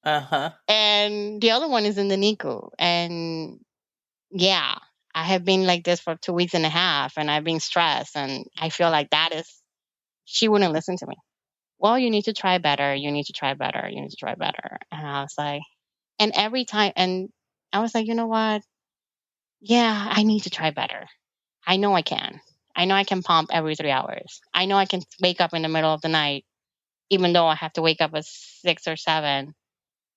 Uh-huh. And the other one is in the NICU. And yeah, I have been like this for 2 weeks and a half, and I've been stressed. And I feel like she wouldn't listen to me. Well, you need to try better. You need to try better. You need to try better. And I was like, and every time, and I was like, you know what? Yeah, I need to try better. I know I can. I know I can pump every 3 hours. I know I can wake up in the middle of the night, even though I have to wake up at 6 or 7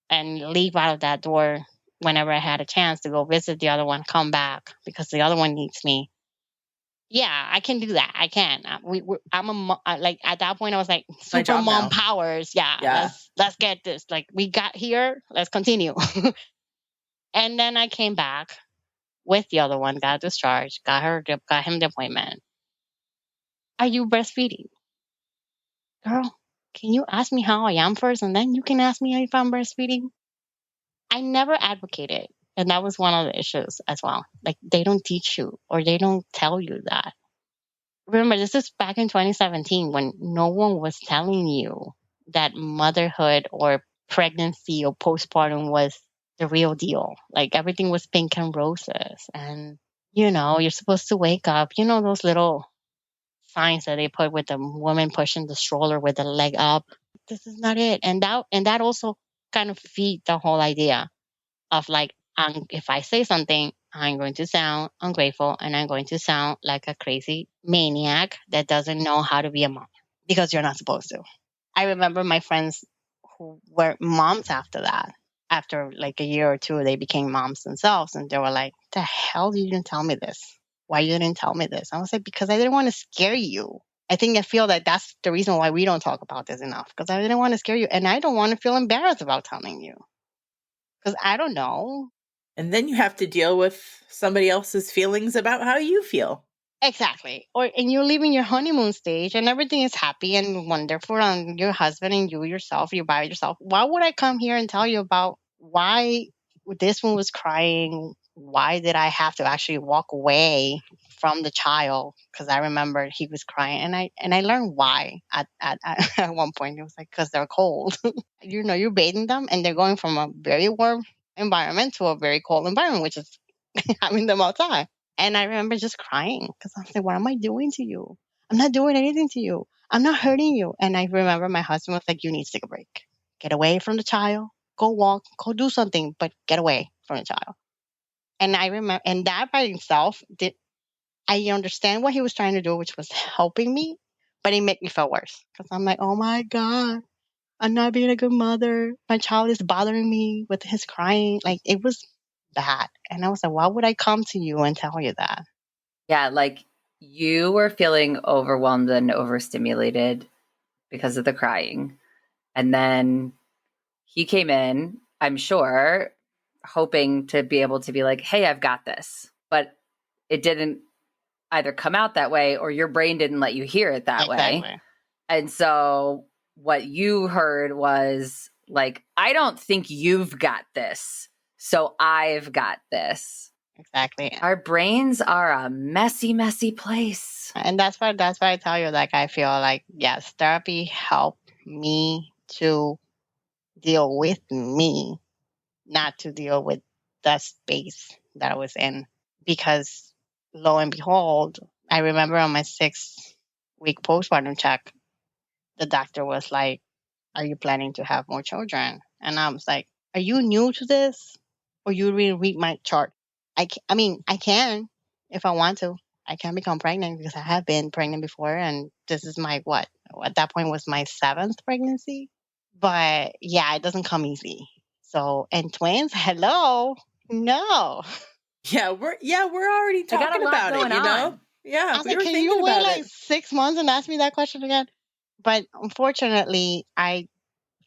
and leave out of that door whenever I had a chance to go visit the other one, come back because the other one needs me. Yeah, I can do that. I can. Like at that point, I was like, super mom now. powers. Yeah. Let's get this. Like we got here. Let's continue. And then I came back with the other one, got discharged, got him the appointment. Are you breastfeeding? Girl, can you ask me how I am first and then you can ask me if I'm breastfeeding? I never advocated. And that was one of the issues as well. Like they don't teach you or they don't tell you that. Remember, this is back in 2017 when no one was telling you that motherhood or pregnancy or postpartum was the real deal. Like everything was pink and roses. And, you're supposed to wake up, those little signs that they put with the woman pushing the stroller with the leg up. This is not it. And that also kind of feed the whole idea of like, if I say something, I'm going to sound ungrateful and I'm going to sound like a crazy maniac that doesn't know how to be a mom because you're not supposed to. I remember my friends who were moms after that. After like a year or two, they became moms themselves and they were like, the hell you didn't tell me this? Why you didn't tell me this? I was like, because I didn't want to scare you. I feel that that's the reason why we don't talk about this enough because I didn't want to scare you and I don't want to feel embarrassed about telling you because I don't know. And then you have to deal with somebody else's feelings about how you feel. Exactly. And you're leaving your honeymoon stage and everything is happy and wonderful and your husband and you yourself, you're by yourself. Why would I come here and tell you about why this one was crying? Why did I have to actually walk away from the child? Because I remember he was crying and I learned why at one point. It was like, because they're cold. You're bathing them and they're going from a very warm environment to a very cold environment, which is having them outside. And I remember just crying because I was like, what am I doing to you? I'm not doing anything to you. I'm not hurting you. And I remember my husband was like, you need to take a break. Get away from the child. Go walk. Go do something, but get away from the child. And I remember, and that by itself, I understand what he was trying to do, which was helping me, but it made me feel worse. Because I'm like, oh my God, I'm not being a good mother. My child is bothering me with his crying. Like it was bad. And I was like, why would I come to you and tell you that? Yeah, like you were feeling overwhelmed and overstimulated because of the crying. And then he came in, I'm sure, hoping to be able to be like, hey, I've got this. But it didn't either come out that way or your brain didn't let you hear it that way. And so what you heard was like, I don't think you've got this. So I've got this. Exactly. Our brains are a messy, messy place. And that's why I tell you, like, I feel like, yes, therapy helped me to deal with me, not to deal with the space that I was in. Because lo and behold, I remember on my 6th week postpartum check, the doctor was like, "Are you planning to have more children?" And I was like, "Are you new to this, or you really read my chart?" I mean, I can if I want to. I can become pregnant because I have been pregnant before, and this is my what at that point was my 7th pregnancy. But yeah, it doesn't come easy. So, and twins, hello, no. Yeah, we're already I got a talking lot about it, going you know? on. Yeah, I was we like, were can thinking you wait about like it. 6 months and ask me that question again? But unfortunately, I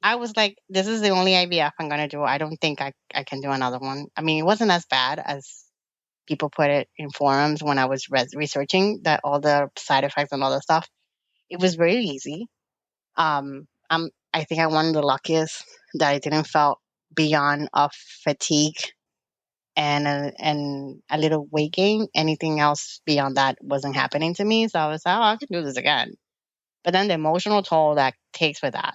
was like, this is the only IVF I'm gonna do. I don't think I can do another one. I mean, it wasn't as bad as people put it in forums when I was researching that all the side effects and all that stuff. It was very easy. I think I'm one of the luckiest that I didn't felt beyond of fatigue and a little weight gain. Anything else beyond that wasn't happening to me. So I was like, oh, I can do this again. But then the emotional toll that takes with that,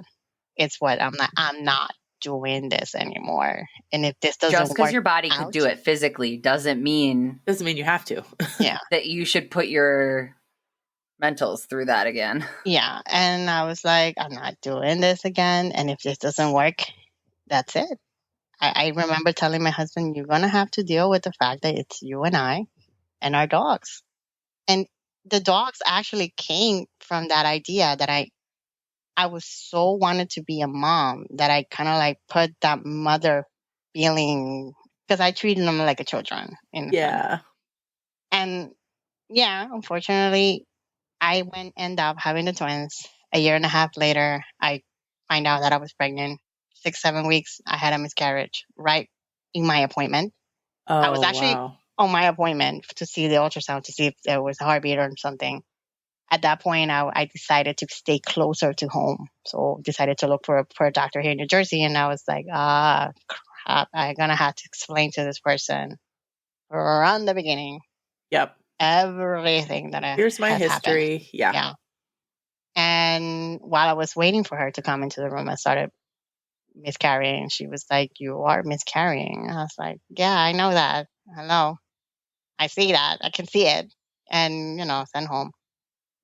it's what I'm not doing this anymore. And if this Just doesn't because work your body could out, do it physically doesn't mean Doesn't mean you have to. yeah. that you should put your mentals through that again. Yeah. And I was like, I'm not doing this again. And if this doesn't work, that's it. I remember telling my husband, you're going to have to deal with the fact that it's you and I and our dogs. And the dogs actually came from that idea that I was so wanted to be a mom that I kind of like put that mother feeling because I treated them like a children in a sense. Yeah. And yeah, unfortunately, I end up having the twins. A year and a half later, I find out that I was pregnant. 6, 7 weeks, I had a miscarriage right in my appointment. Oh, I was actually wow. on my appointment to see the ultrasound to see if there was a heartbeat or something. At that point, I decided to stay closer to home. So decided to look for a doctor here in New Jersey. And I was like, crap, I'm going to have to explain to this person from the beginning Yep. everything that Here's my has happened. history. Yeah. Yeah. And while I was waiting for her to come into the room, I started miscarrying. She was like, you are miscarrying. I was like, yeah, I know that. Hello. I see that. I can see it. And, send home.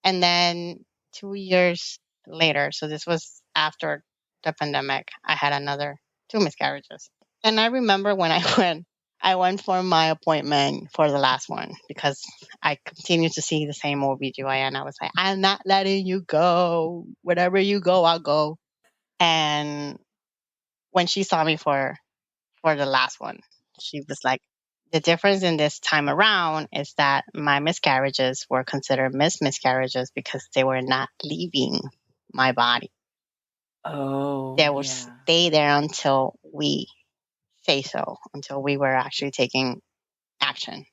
And then 2 years later, so this was after the pandemic, I had another 2 miscarriages. And I remember when I went for my appointment for the last one because I continued to see the same OBGYN. I was like, I'm not letting you go. Wherever you go, I'll go. And when she saw me for the last one, she was like, the difference in this time around is that my miscarriages were considered miscarriages because they were not leaving my body. Oh, They would stay there until we say so, until we were actually taking action.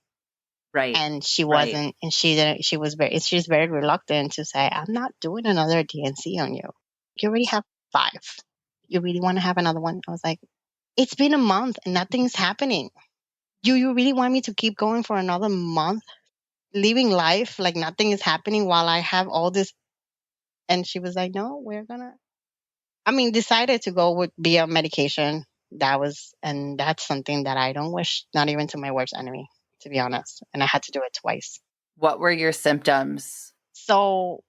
Right. And she wasn't, and she didn't, she's very reluctant to say, I'm not doing another DNC on you. You already have 5. You really want to have another one? I was like, it's been a month and nothing's happening. You really want me to keep going for another month, living life like nothing is happening while I have all this? And she was like, no, decided to go with be on medication. And that's something that I don't wish, not even to my worst enemy, to be honest. And I had to do it twice. What were your symptoms? So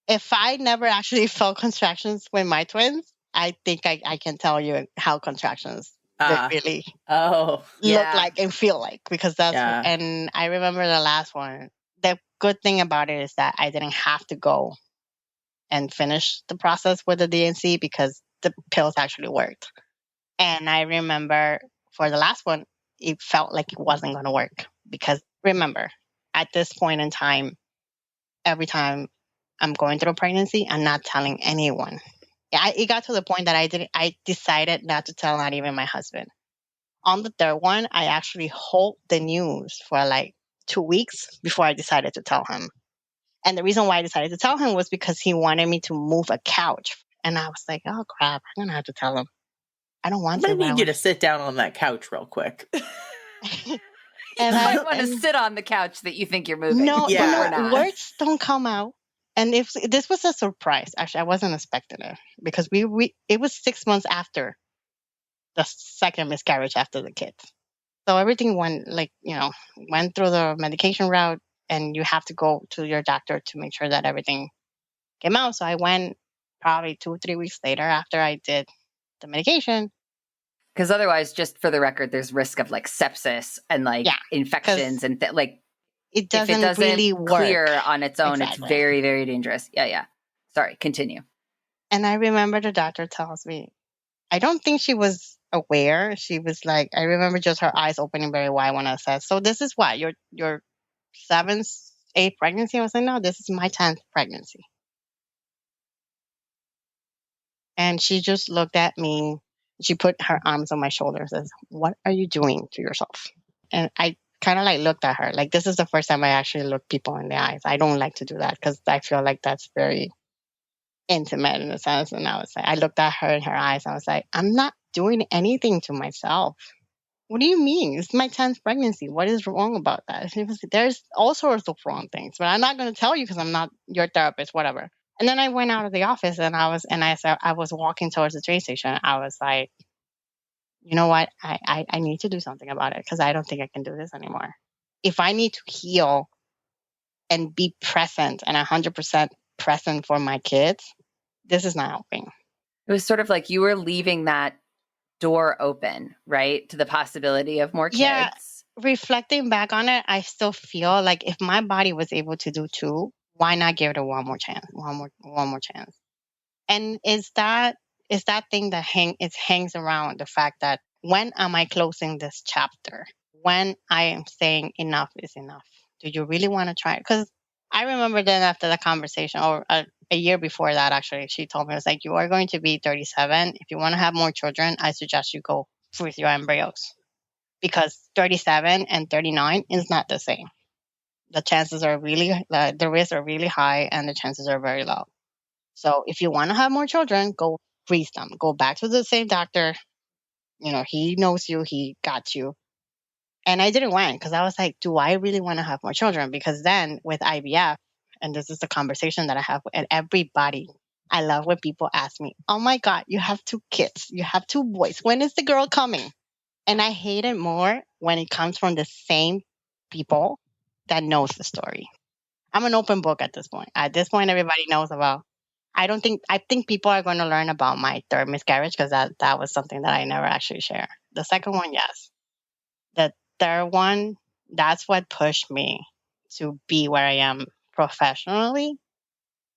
if I never actually felt contractions with my twins, I think I can tell you how contractions really look like and feel like, because and I remember the last one. The good thing about it is that I didn't have to go and finish the process with the DNC because the pills actually worked. And I remember for the last one, it felt like it wasn't going to work because remember, at this point in time, every time I'm going through a pregnancy, I'm not telling anyone. It got to the point that I decided not to tell not even my husband. On the third one, I actually hold the news for like 2 weeks before I decided to tell him. And the reason why I decided to tell him was because he wanted me to move a couch. And I was like, oh crap, I'm going to have to tell him. I don't want to. I need you to sit down on that couch real quick. And I want to sit on the couch that you think you're moving. No, words don't come out. And if this was a surprise, actually, I wasn't expecting it because it was 6 months after the second miscarriage after the kids. So everything went went through the medication route and you have to go to your doctor to make sure that everything came out. So I went probably 2-3 weeks later after I did the medication. Because otherwise, just for the record, there's risk of like sepsis and like infections and like it if it doesn't doesn't really work. clear on its own, Exactly. it's very, very dangerous. Yeah. Sorry, continue. And I remember the doctor tells me, I don't think she was aware. She was like, I remember just her eyes opening very wide when I said, so this is what, your 7th, 8th pregnancy? I was like, no, this is my 10th pregnancy. And she just looked at me. She put her arms on my shoulders and says, what are you doing to yourself? And I kind of like looked at her. Like, this is the first time I actually look people in the eyes. I don't like to do that because I feel like that's very intimate in a sense. And I looked at her in her eyes. I was like, I'm not doing anything to myself. What do you mean? It's my 10th pregnancy. What is wrong about that? She was like, there's all sorts of wrong things, but I'm not going to tell you because I'm not your therapist, whatever. And then I went out of the office and I was walking towards the train station. I was like, you know what? I need to do something about it because I don't think I can do this anymore. If I need to heal and be present and 100% present for my kids, this is not helping. It was sort of like you were leaving that door open, right? To the possibility of more kids. Yeah. Reflecting back on it, I still feel like if my body was able to do 2, why not give it one more chance? One more chance. And is that thing that hangs around the fact that when am I closing this chapter? When I am saying enough is enough? Do you really want to try it? Because I remember then after the conversation, or a year before that, actually, she told me, it was like, you are going to be 37. If you want to have more children, I suggest you go with your embryos. Because 37 and 39 is not the same. The chances are the risks are really high and the chances are very low. So if you want to have more children, go freeze them. Go back to the same doctor. He knows you. He got you. And I didn't went because I was like, do I really want to have more children? Because then with IVF, and this is the conversation that I have with everybody, I love when people ask me, oh my God, you have 2 kids. You have 2 boys. When is the girl coming? And I hate it more when it comes from the same people that knows the story. I'm an open book at this point. At this point, everybody knows about. I think people are going to learn about my 3rd miscarriage because that was something that I never actually shared. The 2nd one, yes. The 3rd one, that's what pushed me to be where I am professionally.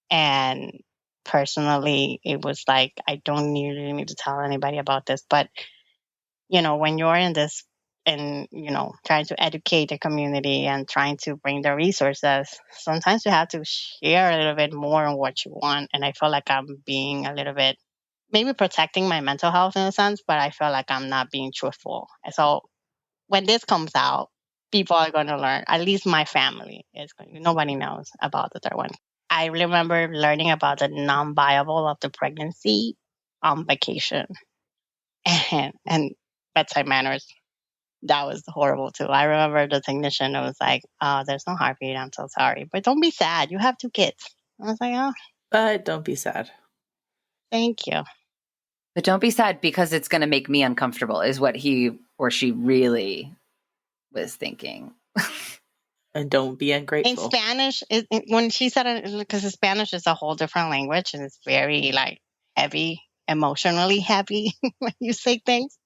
And personally, it was like, I don't really need to tell anybody about this. But, when you're in this and, trying to educate the community and trying to bring the resources, sometimes you have to share a little bit more on what you want. And I feel like I'm being a little bit, maybe protecting my mental health in a sense, but I feel like I'm not being truthful. And so when this comes out, people are going to learn, at least my family nobody knows about the 3rd one. I remember learning about the non-viable of the pregnancy on vacation and bedside manners. That was horrible too. I remember the technician was like, oh, there's no heartbeat. I'm so sorry. But don't be sad. You have 2 kids. I was like, oh. But don't be sad. Thank you. But don't be sad because it's going to make me uncomfortable is what he or she really was thinking. And don't be ungrateful. In Spanish, when she said it, because Spanish is a whole different language and it's very like heavy, emotionally heavy when you say things.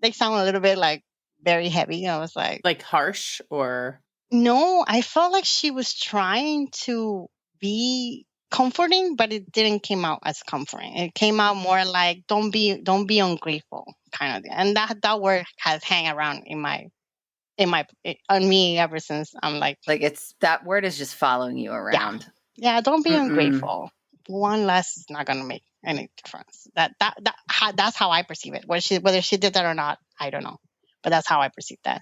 They sound a little bit like very heavy. I was like harsh or? No, I felt like she was trying to be comforting, but it didn't come out as comforting. It came out more like don't be ungrateful kind of thing. And that word has hang around on me ever since. I'm like it's that word is just following you around. Yeah, don't be ungrateful. One less is not going to make any difference. That's how I perceive it. Whether she did that or not, I don't know. But that's how I perceive that.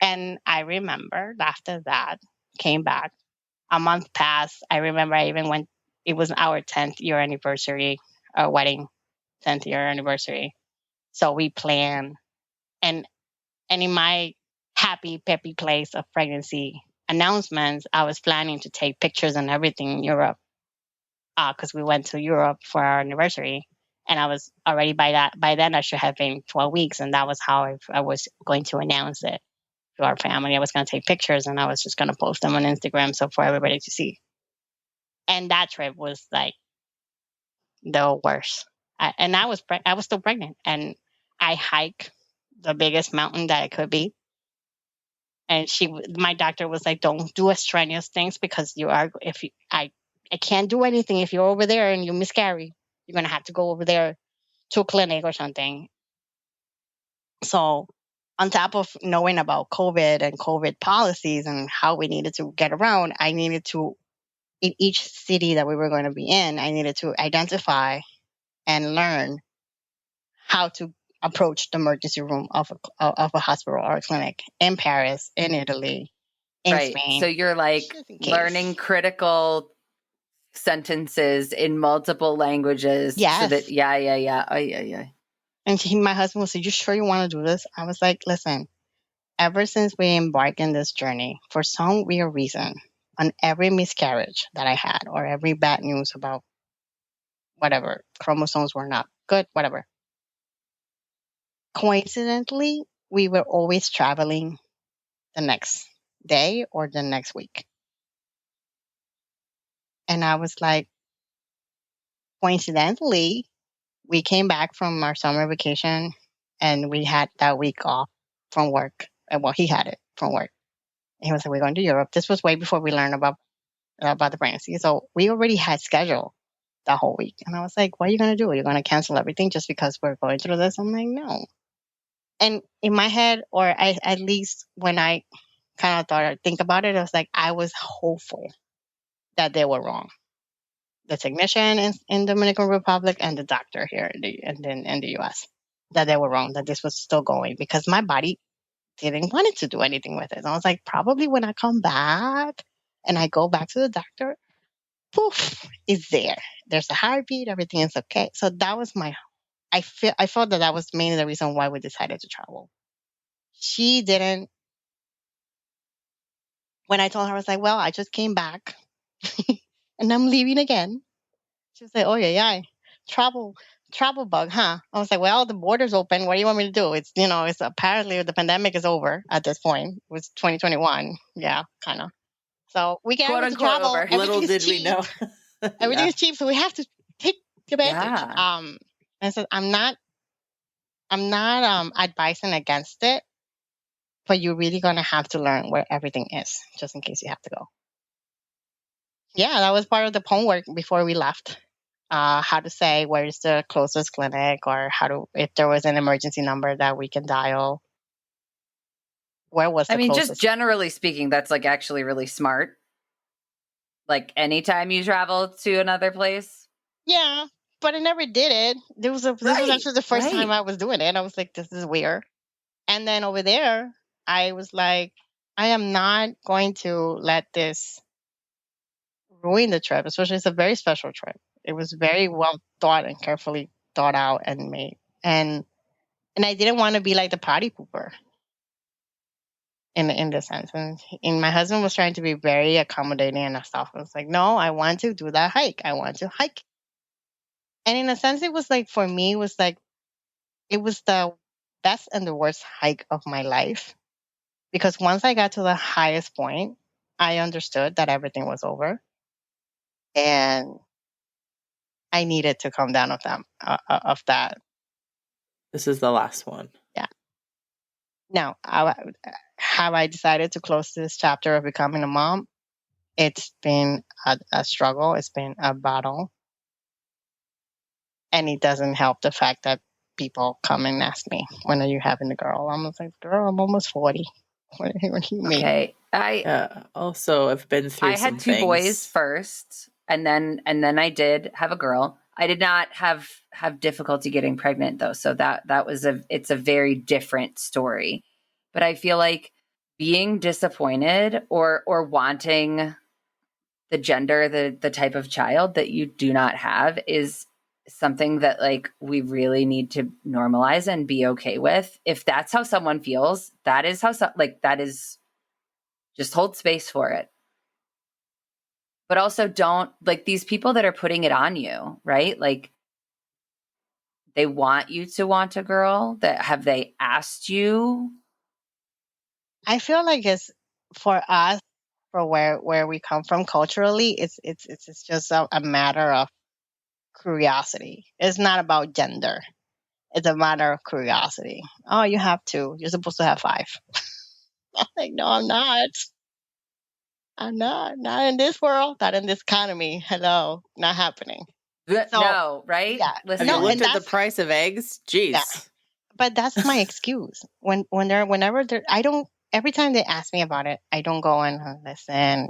And I remember after that, came back. A month passed. I remember I even went, it was our 10th year anniversary, our wedding, 10th year anniversary. So we planned. And in my happy, peppy place of pregnancy announcements, I was planning to take pictures and everything in Europe. Because we went to Europe for our anniversary. And I was already by then I should have been 12 weeks. And that was how I was going to announce it. to our family. I was going to take pictures and I was just going to post them on Instagram so for everybody to see. And that trip was like the worst. I was still pregnant, and I hiked the biggest mountain that it could be. And my doctor was like, "Don't do strenuous things because I can't do anything if you're over there and you miscarry. You're gonna have to go over there to a clinic or something." So, on top of knowing about COVID and COVID policies and how we needed to get around, I needed to, in each city that we were going to be in, I needed to identify and learn how to approach the emergency room of a hospital or a clinic in Paris, in Italy, in Right. Spain. So you're like just in case. learning critical sentences in multiple languages. Yes. So that, yeah. And my husband was like, "You sure you want to do this?" I was like, "Listen, ever since we embarked in this journey, for some weird reason, on every miscarriage that I had or every bad news about whatever, chromosomes were not good, whatever, coincidentally, we were always traveling the next day or the next week." And I was like, coincidentally, we came back from our summer vacation and we had that week off from work. Well, he had it from work. And he was like, "We're going to Europe." This was way before we learned about the pregnancy. So we already had scheduled the whole week. And I was like, "What are you going to do? You're going to cancel everything just because we're going through this?" I'm like, "No." And in my head, or at least when I kind of think about it, I was like, I was hopeful that they were wrong. The technician in Dominican Republic and the doctor here in the U.S., that they were wrong, that this was still going, because my body didn't want it to do anything with it. And I was like, probably when I come back and I go back to the doctor, poof, it's there. There's a heartbeat, everything is okay. So that was I felt that was mainly the reason why we decided to travel. She didn't. When I told her, I was like, "Well, I just came back and I'm leaving again." She was like, "Oh yeah, travel bug, huh?" I was like, "Well, the border's open. What do you want me to do? It's apparently the pandemic is over at this point. It was 2021. Yeah, kind of. So we get Quote able to unquote travel. over. Everything is cheap. Everything is cheap, so we have to take advantage." Yeah. And so I'm not advising against it, but you're really gonna have to learn where everything is, just in case you have to go. Yeah, that was part of the homework before we left. How to say where's the closest clinic, or if there was an emergency number that we can dial. Where was the closest? Just generally speaking, that's like actually really smart. Like anytime you travel to another place. Yeah, but I never did it. This was actually the first time I was doing it. I was like, this is weird. And then over there, I was like, I am not going to let this ruin the trip, especially it's a very special trip. It was very well thought and carefully thought out and made. And I didn't want to be like the party pooper in this sense. And my husband was trying to be very accommodating and stuff. I was like, "No, I want to do that hike. I want to hike." And in a sense, it was like, for me, it was the best and the worst hike of my life. Because once I got to the highest point, I understood that everything was over. And I needed to come down of that. This is the last one. Yeah. Now, how I decided to close this chapter of becoming a mom, it's been a struggle. It's been a battle. And it doesn't help the fact that people come and ask me, "When are you having a girl?" I'm like, "Girl, I'm almost 40. What do you mean?" Okay. Also, I've been through I had two boys first, and then I did have a girl. I did not have difficulty getting pregnant though, so that was it's a very different story. But I feel like being disappointed or wanting the gender, the type of child that you do not have is something that like we really need to normalize and be okay with. If that's how someone feels, that is how that is, just hold space for it. But also don't, like, these people that are putting it on you, right? Like, they want you to want a girl. That have they asked you I feel like it's for us, for where we come from culturally, it's just a matter of curiosity. It's not about gender. It's a matter of curiosity. Oh, you have two. You're supposed to have five. I'm like, no, I'm not. I'm not. Not in this world. Not in this economy. Hello, not happening. So No, right? yeah, Listen, Have you no, looked and at the that's price of eggs? Jeez. yeah. But that's my excuse. Whenever they're, I don't. Every time they ask me about it, I don't go and listen.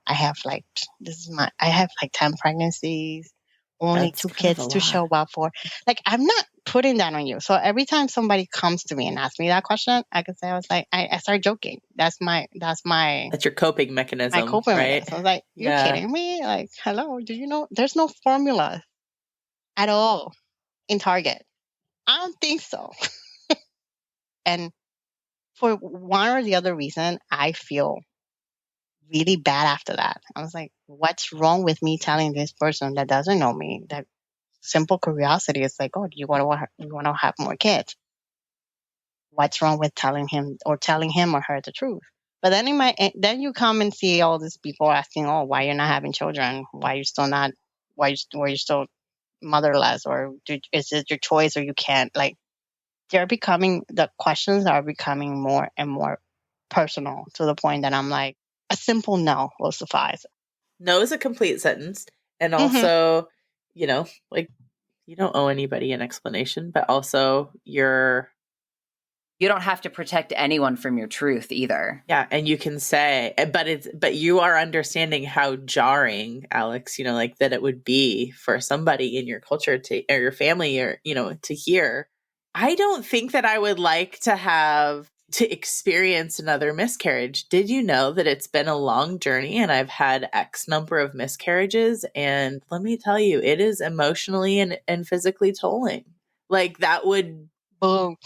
I have like I have like 10 pregnancies, only That's two kind of a kids to show lot. up for. Like, I'm not putting that on you. So every time somebody comes to me and asks me that question, I can say, I was like, I start joking. That's my That's your coping mechanism, coping right? mechanism. I was like, you're Yeah. kidding me? Like, hello, do you know there's no formula at all in Target? I don't think so. And for one or the other reason, I feel really bad after that. I was like, what's wrong with me telling this person that doesn't know me that simple curiosity is like, oh, do you want to have more kids? What's wrong with telling him or her the truth? But then you come and see all these people asking, oh, why you're not having children? Why you still not? Why you still motherless? Or is it your choice or you can't? Like, the questions are becoming more and more personal to the point that I'm like, a simple no will suffice. No is a complete sentence. And Hmm. also, like, you don't owe anybody an explanation, but also you don't have to protect anyone from your truth either. yeah, and you can say, but you are understanding how jarring, Alex, like that it would be for somebody in your culture or your family or, to hear. I don't think that I would like to experience another miscarriage. Did you know that it's been a long journey and I've had X number of miscarriages? And let me tell you, it is emotionally and physically tolling. Like that would, Boom.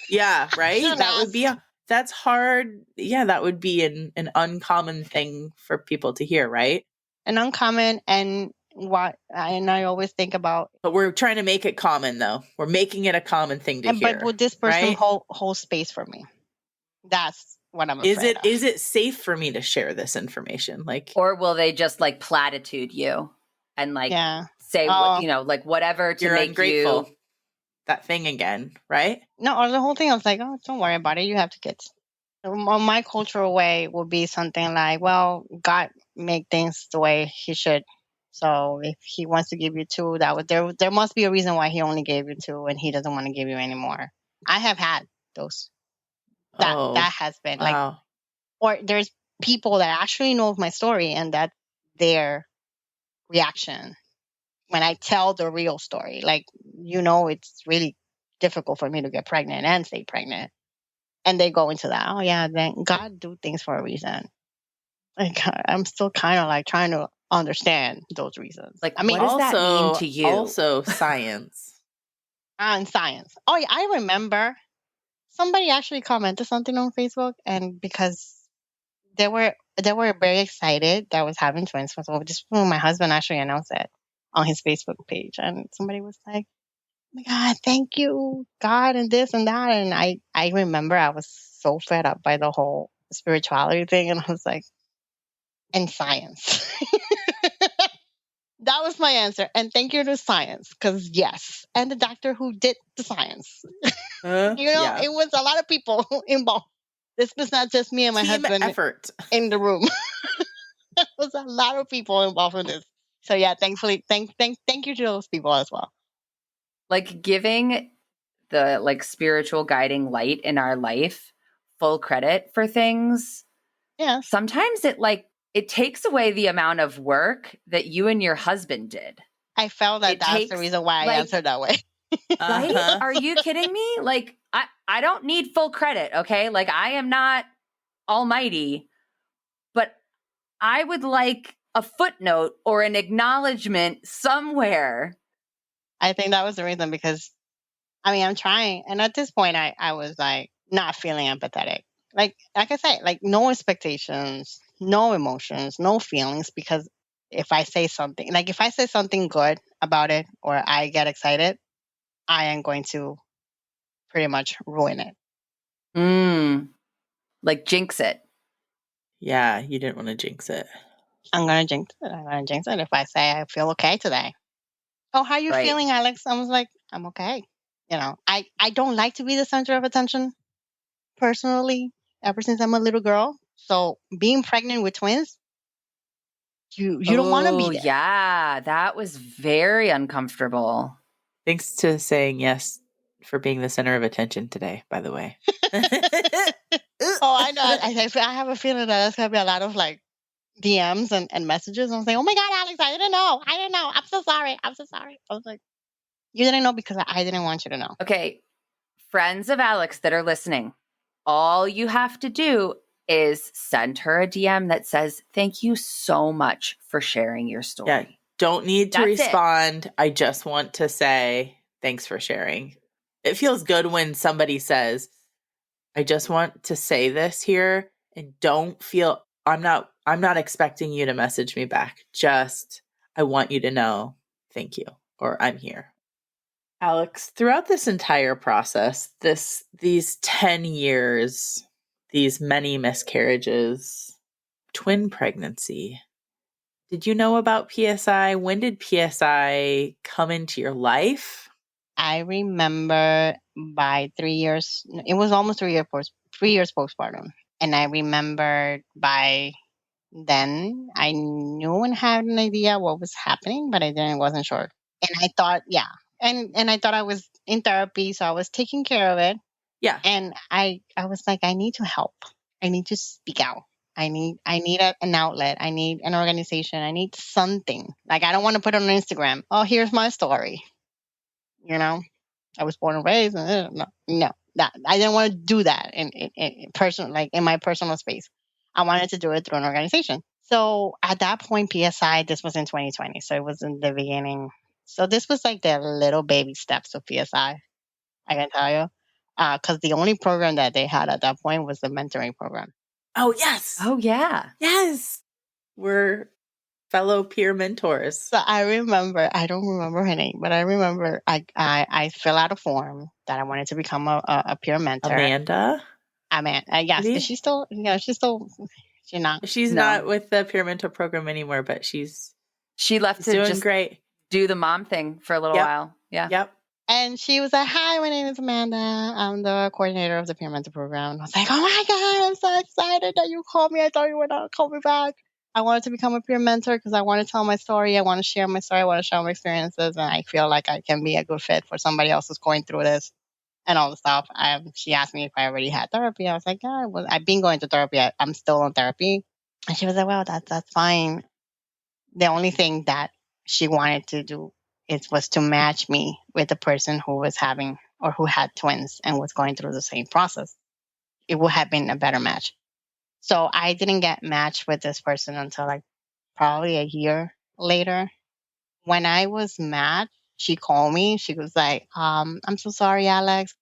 yeah, right? That would be Ask. that's hard. Yeah, that would be an uncommon thing for people to hear, right? An uncommon and I always think about. But we're trying to make it common, though. We're making it a common thing to hear. But would this person right? hold space for me? That's what I'm afraid of. Is it safe for me to share this information? Like, Or will they just like platitude you and like Yeah. say Oh. like whatever to you're make ungrateful. you That thing again, right? No, or the whole thing, I was like, oh, don't worry about it. You have 2 kids. My cultural way would be something like, well, God make things the way He should. So if He wants to give you 2, there must be a reason why He only gave you 2, and He doesn't want to give you any more. I have had those. That has been like, wow. or there's people that actually know of my story, and that's their reaction when I tell the real story. Like, it's really difficult for me to get pregnant and stay pregnant. And they go into that. Oh yeah, then God do things for a reason. Like, I'm still kind of like trying to understand those reasons. like, I mean, what does that mean to you? Also, science. on science. Oh yeah, I remember somebody actually commented something on Facebook, and because they were very excited that I was having twins. So just my husband actually announced it on his Facebook page, and somebody was like, "Oh my God, thank you, God, and this and that." And I remember I was so fed up by the whole spirituality thing, and I was like, "And science." That was my answer. And thank you to science, because yes, and the doctor who did the science. Yeah. It was a lot of people involved. This was not just me and my Team husband effort. in the room. There was a lot of people involved in this. So yeah, thankfully, thank you to those people as well. Like giving the like spiritual guiding light in our life full credit for things. Yeah. Sometimes it takes away the amount of work that you and your husband did. I felt that that's the reason why I answered that way. Right? Are you kidding me? Like, I don't need full credit, okay? Like, I am not almighty, but I would like a footnote or an acknowledgement somewhere. I think that was the reason, because, I mean, I'm trying. And at this point, I was like not feeling empathetic. Like I said, like no expectations, no emotions, no feelings, because if I say something good about it or I get excited, I am going to pretty much ruin it. Like jinx it. Yeah, you didn't want to jinx it. I'm going to jinx it. I'm going to jinx it if I say I feel okay today. Oh, how are you feeling, Alex? I was like, I'm okay. You know, I don't like to be the center of attention personally, ever since I'm a little girl. So being pregnant with twins, you don't want to be there. Yeah, that was very uncomfortable. Thanks to saying yes for being the center of attention today, by the way. Oh, I know. I have a feeling that there's going to be a lot of like DMs and messages. I'm saying, oh my God, Alex, I didn't know. I'm so sorry. I was like, you didn't know because I didn't want you to know. Okay. Friends of Alex that are listening, all you have to do is send her a DM that says, thank you so much for sharing your story. Yeah, don't need to That's respond. I just want to say thanks for sharing. It feels good when somebody says, I just want to say this here, and don't feel I'm not expecting you to message me back. Just I want you to know thank you, or I'm here. Alex, throughout this entire process, these 10 years, these many miscarriages, twin pregnancy, did you know about PSI? When did PSI come into your life? I remember by 3 years, it was almost 3 years postpartum. And I remember by then I knew and had an idea what was happening, but wasn't sure. And I thought, yeah. And I thought I was in therapy, so I was taking care of it. Yeah. And I was like, I need to help. I need to speak out. I need an outlet. I need an organization. I need something. Like, I don't want to put it on Instagram. Oh, here's my story. You know, I was born and raised. No, that I didn't want to do that in person, like in my personal space. I wanted to do it through an organization. So at that point, PSI, this was in 2020. So it was in the beginning. So this was like the little baby steps of PSI, I can tell you. Because the only program that they had at that point was the mentoring program. Oh, yes. Oh, yeah. Yes. We're fellow peer mentors. So I remember, I don't remember her name, but I remember I fill out a form that I wanted to become a peer mentor. Amanda? Yes. Maybe? Is she still, she's not. She's not with the peer mentor program anymore, but she left to doing just great. Do the mom thing for a little while. Yeah. Yep. And she was like, hi, my name is Amanda. I'm the coordinator of the peer mentor program. And I was like, oh my God, I'm so excited that you called me. I thought you were not call me back. I wanted to become a peer mentor because I want to tell my story. I want to share my story. I want to share my experiences. And I feel like I can be a good fit for somebody else who's going through this and all the stuff. She asked me if I already had therapy. I was like, yeah, I've been going to therapy. I'm still on therapy. And she was like, well, that's fine. The only thing that she wanted to do was to match me with the person who was having or who had twins and was going through the same process. It would have been a better match. So I didn't get matched with this person until like probably a year later. When I was matched, she called me. She was like, I'm so sorry, Alex.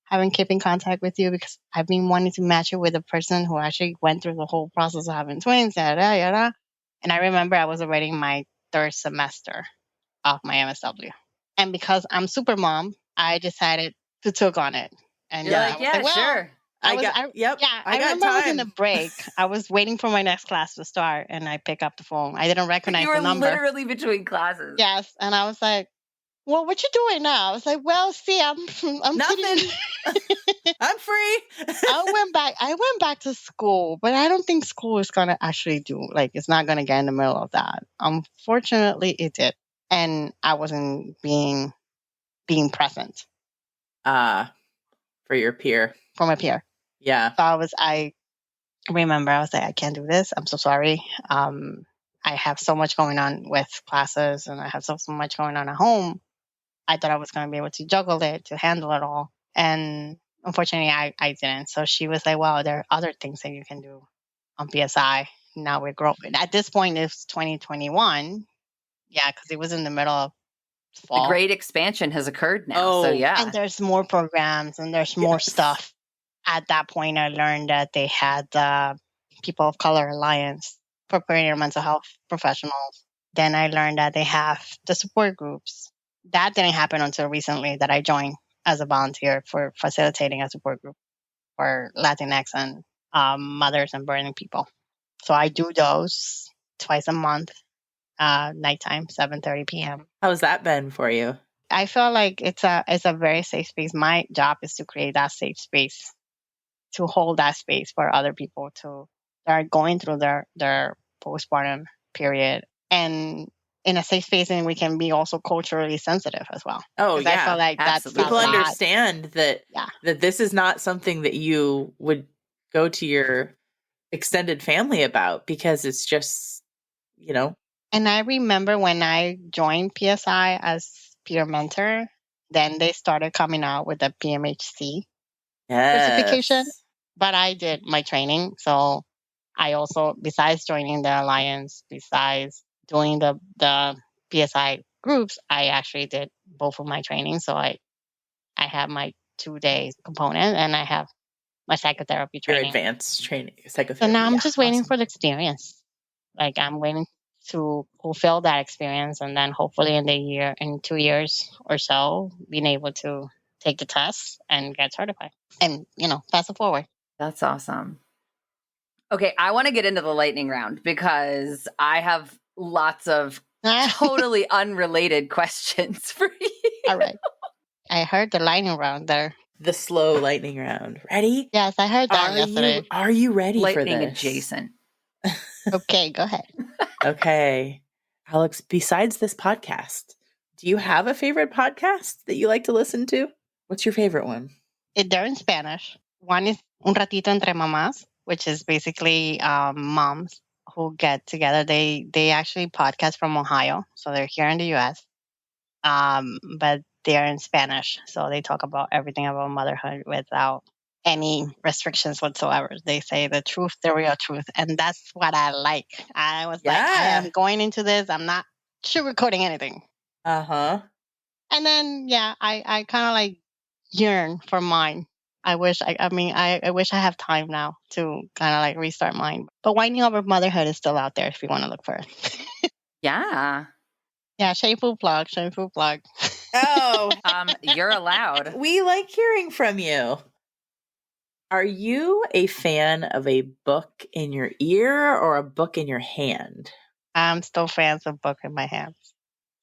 I haven't kept in contact with you because I've been wanting to match you with a person who actually went through the whole process of having twins. Yada, yada. And I remember I was already in my third semester of my MSW. And because I'm super mom, I decided to took on it. And You're like, yeah, sure. I remember I was in a break. I was waiting for my next class to start, and I pick up the phone. I didn't recognize the number. You were literally between classes. Yes, and I was like, well, what you doing now? I was like, well, see, I'm nothing. I'm free. I went back to school, but I don't think school is gonna actually it's not gonna get in the middle of that. Unfortunately, it did, and I wasn't being present. For your peer. For my peer. Yeah. So I remember I was like, I can't do this. I'm so sorry. I have so much going on with classes, and I have so much going on at home. I thought I was going to be able to juggle it, to handle it all. And unfortunately, I didn't. So she was like, well, there are other things that you can do on PSI. Now we're growing. At this point, it's 2021. Yeah, because it was in the middle of fall. The great expansion has occurred now. So, yeah. And there's more programs and there's more stuff. At that point, I learned that they had the People of Color Alliance for perinatal mental health professionals. Then I learned that they have the support groups. That didn't happen until recently that I joined as a volunteer for facilitating a support group for Latinx and mothers and birthing people. So I do those twice a month, nighttime, 7:30 p.m. How's that been for you? I feel like it's a very safe space. My job is to create that safe space, to hold that space for other people that are going through their postpartum period, and in a safe space, and we can be also culturally sensitive as well. Oh, 'Cause yeah. I feel like Absolutely. that's a People lot. understand that Yeah. that this is not something that you would go to your extended family about, because it's just, And I remember when I joined PSI as peer mentor, then they started coming out with the PMHC certification. yes. But I did my training. So I also, besides joining the alliance, besides doing the PSI groups, I actually did both of my trainings. So I have my 2 day component, and I have my psychotherapy Your training. advanced training, psychotherapy. So now I'm Yeah, just waiting awesome. for the experience. Like, I'm waiting to fulfill that experience, and then hopefully in 2 years or so, being able to take the test and get certified and, pass it forward. That's awesome. Okay, I want to get into the lightning round because I have lots of totally unrelated questions for you. All right. I heard the lightning round there. The slow lightning round. Ready? Yes, I heard that yesterday. Are you ready for Lightning this? adjacent. Okay, go ahead. Okay. Alex, besides this podcast, do you have a favorite podcast that you like to listen to? What's your favorite one? They're in Spanish. One is Un Ratito Entre Mamás, which is basically moms who get together. They actually podcast from Ohio, so they're here in the U.S., but they're in Spanish, so they talk about everything about motherhood without any restrictions whatsoever. They say the truth, the real truth, and that's what I like. I was like, I Yeah. am going into this. I'm not sugarcoating anything. Uh-huh. And then, yeah, I kind of like yearn for mine. I wish I wish I have time now to kind of like restart mine. But Winding Over Motherhood is still out there if you want to look for it. Yeah. Yeah, shameful plug. Oh, You're allowed. we like hearing from you. Are you a fan of a book in your ear or a book in your hand? I'm still fans of book in my hands.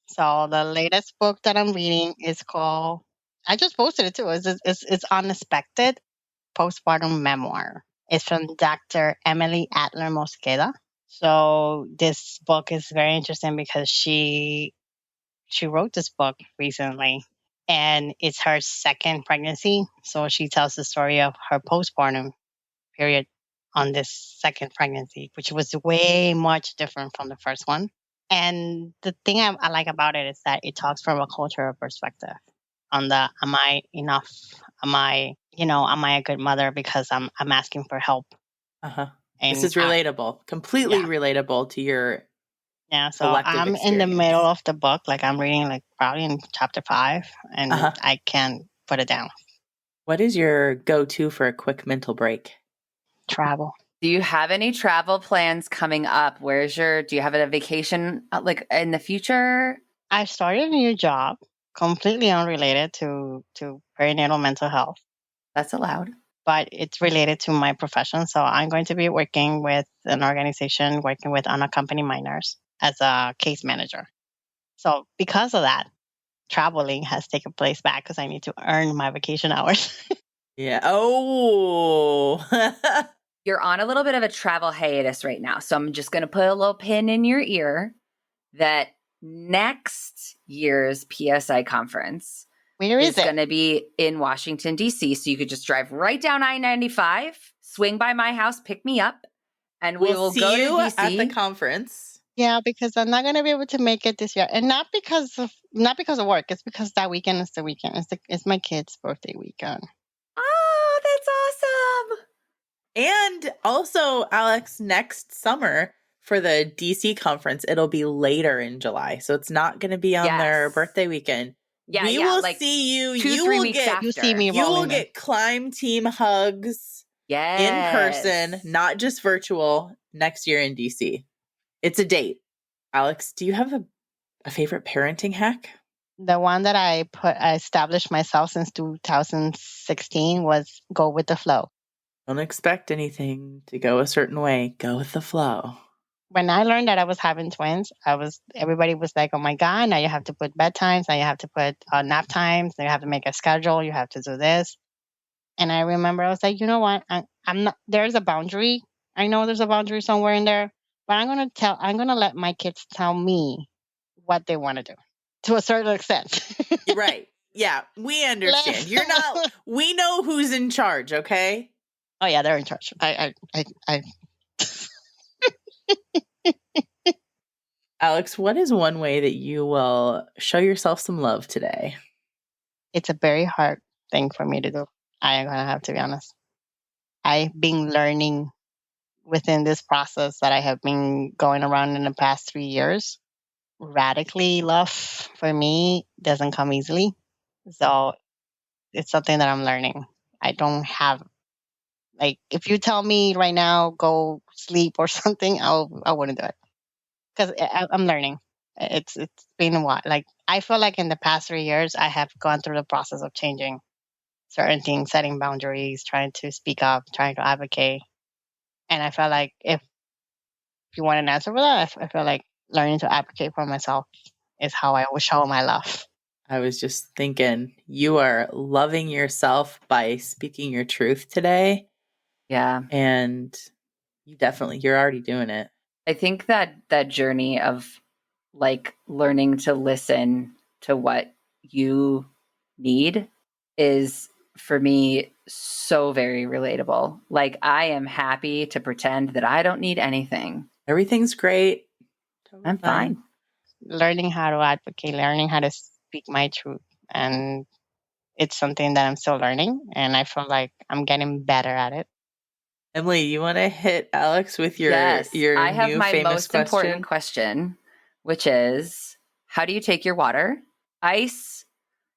So the latest book that I'm reading is called, I just posted it too. It's Unexpected Postpartum Memoir. It's from Dr. Emily Adler Mosqueda. So this book is very interesting because she wrote this book recently, and it's her second pregnancy. So she tells the story of her postpartum period on this second pregnancy, which was way much different from the first one. And the thing I like about it is that it talks from a cultural perspective on the, am I enough? Am I a good mother because I'm asking for help? Uh-huh. And This is relatable, completely relatable to your so collective I'm experience. in the middle of the book. Like, I'm reading like probably in chapter 5, and I can't put it down. What is your go-to for a quick mental break? Travel. Do you have any travel plans coming up? Do you have a vacation like in the future? I started a new job completely unrelated to perinatal mental health. That's allowed. But it's related to my profession. So I'm going to be working with an organization working with unaccompanied minors as a case manager. So because of that, traveling has taken place back because I need to earn my vacation hours. Yeah. Oh. You're on a little bit of a travel hiatus right now. So I'm just going to put a little pin in your ear that next year's PSI conference is going to be in Washington, D.C. So you could just drive right down I-95, swing by my house, pick me up, and we will see go you to D.C. at the conference. Yeah, because I'm not going to be able to make it this year, and not because of work. It's because that weekend is the weekend. It's my kid's birthday weekend. Oh, that's awesome! And also, Alex, next summer for the DC conference, it'll be later in July, so it's not going to be on their birthday weekend. Yeah, we will like see you. 2-3 weeks after. You see me. You will get Climb Team hugs. In person, not just virtual, next year in DC. It's a date. Alex, do you have a favorite parenting hack? The one that I established myself since 2016 was go with the flow. Don't expect anything to go a certain way. Go with the flow. When I learned that I was having twins, everybody was like, "Oh my God, now you have to put bedtimes, now you have to put nap times, now you have to make a schedule, you have to do this." And I remember I was like, you know what? I'm not. There's a boundary. I know there's a boundary somewhere in there, but I'm gonna let my kids tell me what they want to do to a certain extent. Right. Yeah, we understand. We know who's in charge, okay? Oh yeah, they're in charge. I Alex, what is one way that you will show yourself some love today? It's a very hard thing for me to do. I am gonna have to be honest. I've been learning within this process that I have been going around in the past 3 years. Radically love for me doesn't come easily. So it's something that I'm learning. I don't have, like, if you tell me right now, go sleep or something, I wouldn't do it because I'm learning. It's been a while. Like, I feel like in the past 3 years, I have gone through the process of changing certain things, setting boundaries, trying to speak up, trying to advocate. And I felt like if you want an answer for that, I feel like learning to advocate for myself is how I will show my love. I was just thinking, you are loving yourself by speaking your truth today. Yeah. And you're already doing it. I think that journey of like learning to listen to what you need is for me so very relatable. Like, I am happy to pretend that I don't need anything. Everything's great. Totally I'm fine. Learning how to advocate, learning how to speak my truth. And it's something that I'm still learning. And I feel like I'm getting better at it. Emily, you want to hit Alex with your I have new my famous most important question, which is, how do you take your water? Ice,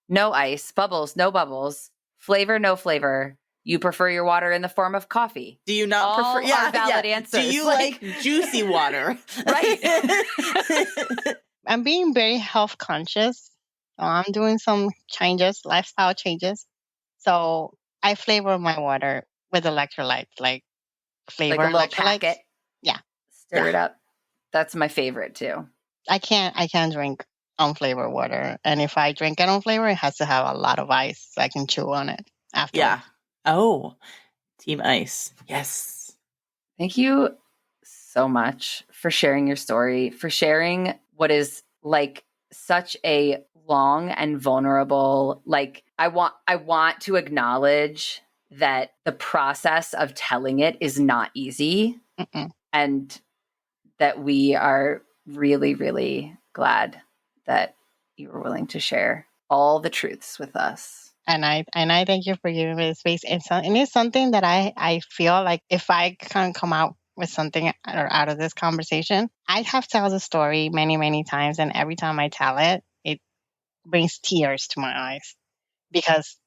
no ice, bubbles, no bubbles, flavor, no flavor. You prefer your water in the form of coffee. Do you not All prefer? Yeah, are valid answers. Do you like juicy water? Right. I'm being very health conscious. So I'm doing some changes, lifestyle changes. So I flavor my water with electrolytes, like flavor like a little electrolytes. packet. Yeah. Stir it up. That's my favorite too. I can't drink unflavored water. And if I drink it unflavored, it has to have a lot of ice so I can chew on it after. Yeah. Oh, Team Ice. Yes. Thank you so much for sharing your story, for sharing what is like such a long and vulnerable, like I want to acknowledge that the process of telling it is not easy. Mm-mm. And that we are really, really glad that you were willing to share all the truths with us. And I thank you for giving me the space. And it's something that I feel like if I can come out with something out of this conversation, I have told the story many, many times. And every time I tell it, it brings tears to my eyes because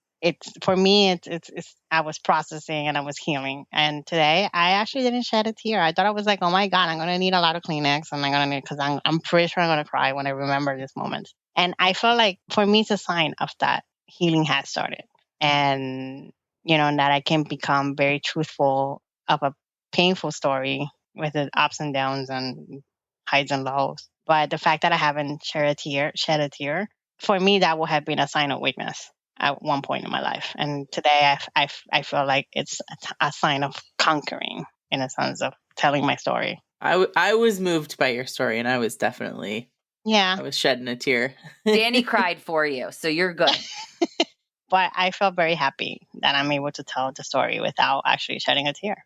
for me, it's I was processing and I was healing. And today I actually didn't shed a tear. I thought I was like, oh my God, I'm going to need a lot of Kleenex and I'm going to need, because I'm pretty sure I'm going to cry when I remember this moment. And I feel like for me, it's a sign of that healing has started. And, and that I can become very truthful of a painful story with its ups and downs and highs and lows. But the fact that I haven't shed a tear, for me, that would have been a sign of weakness at one point in my life. And today I feel like it's a sign of conquering, in a sense of telling my story. I was moved by your story, and I was definitely, I was shedding a tear. Danny cried for you, so you're good. But I feel very happy that I'm able to tell the story without actually shedding a tear.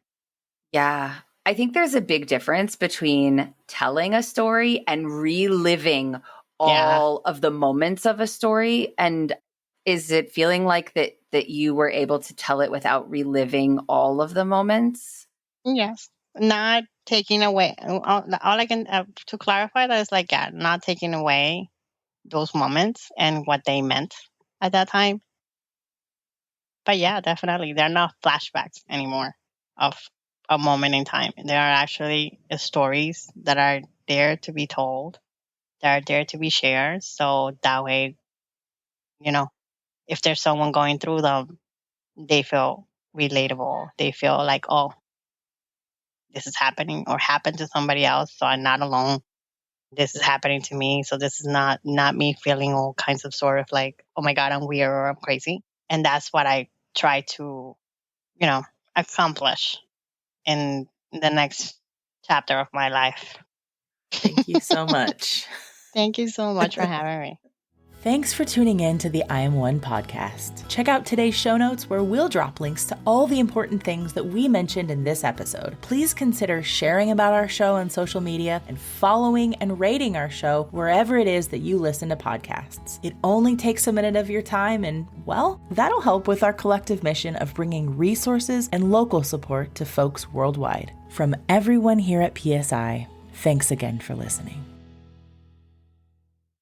Yeah. I think there's a big difference between telling a story and reliving all of the moments of a story. And is it feeling like that you were able to tell it without reliving all of the moments? Yes. Not taking away. All I can, to clarify that is like, not taking away those moments and what they meant at that time. But yeah, definitely. They're not flashbacks anymore of a moment in time. They are actually stories that are there to be told, that are there to be shared. So that way, if there's someone going through them, they feel relatable. They feel like, oh, this is happening or happened to somebody else, so I'm not alone. This is happening to me, so this is not me feeling all kinds of sort of like, oh my God, I'm weird or I'm crazy. And that's what I try to, accomplish in the next chapter of my life. Thank you so much. Thank you so much for having me. Thanks for tuning in to the I Am One podcast. Check out today's show notes where we'll drop links to all the important things that we mentioned in this episode. Please consider sharing about our show on social media and following and rating our show wherever it is that you listen to podcasts. It only takes a minute of your time and, well, that'll help with our collective mission of bringing resources and local support to folks worldwide. From everyone here at PSI, thanks again for listening.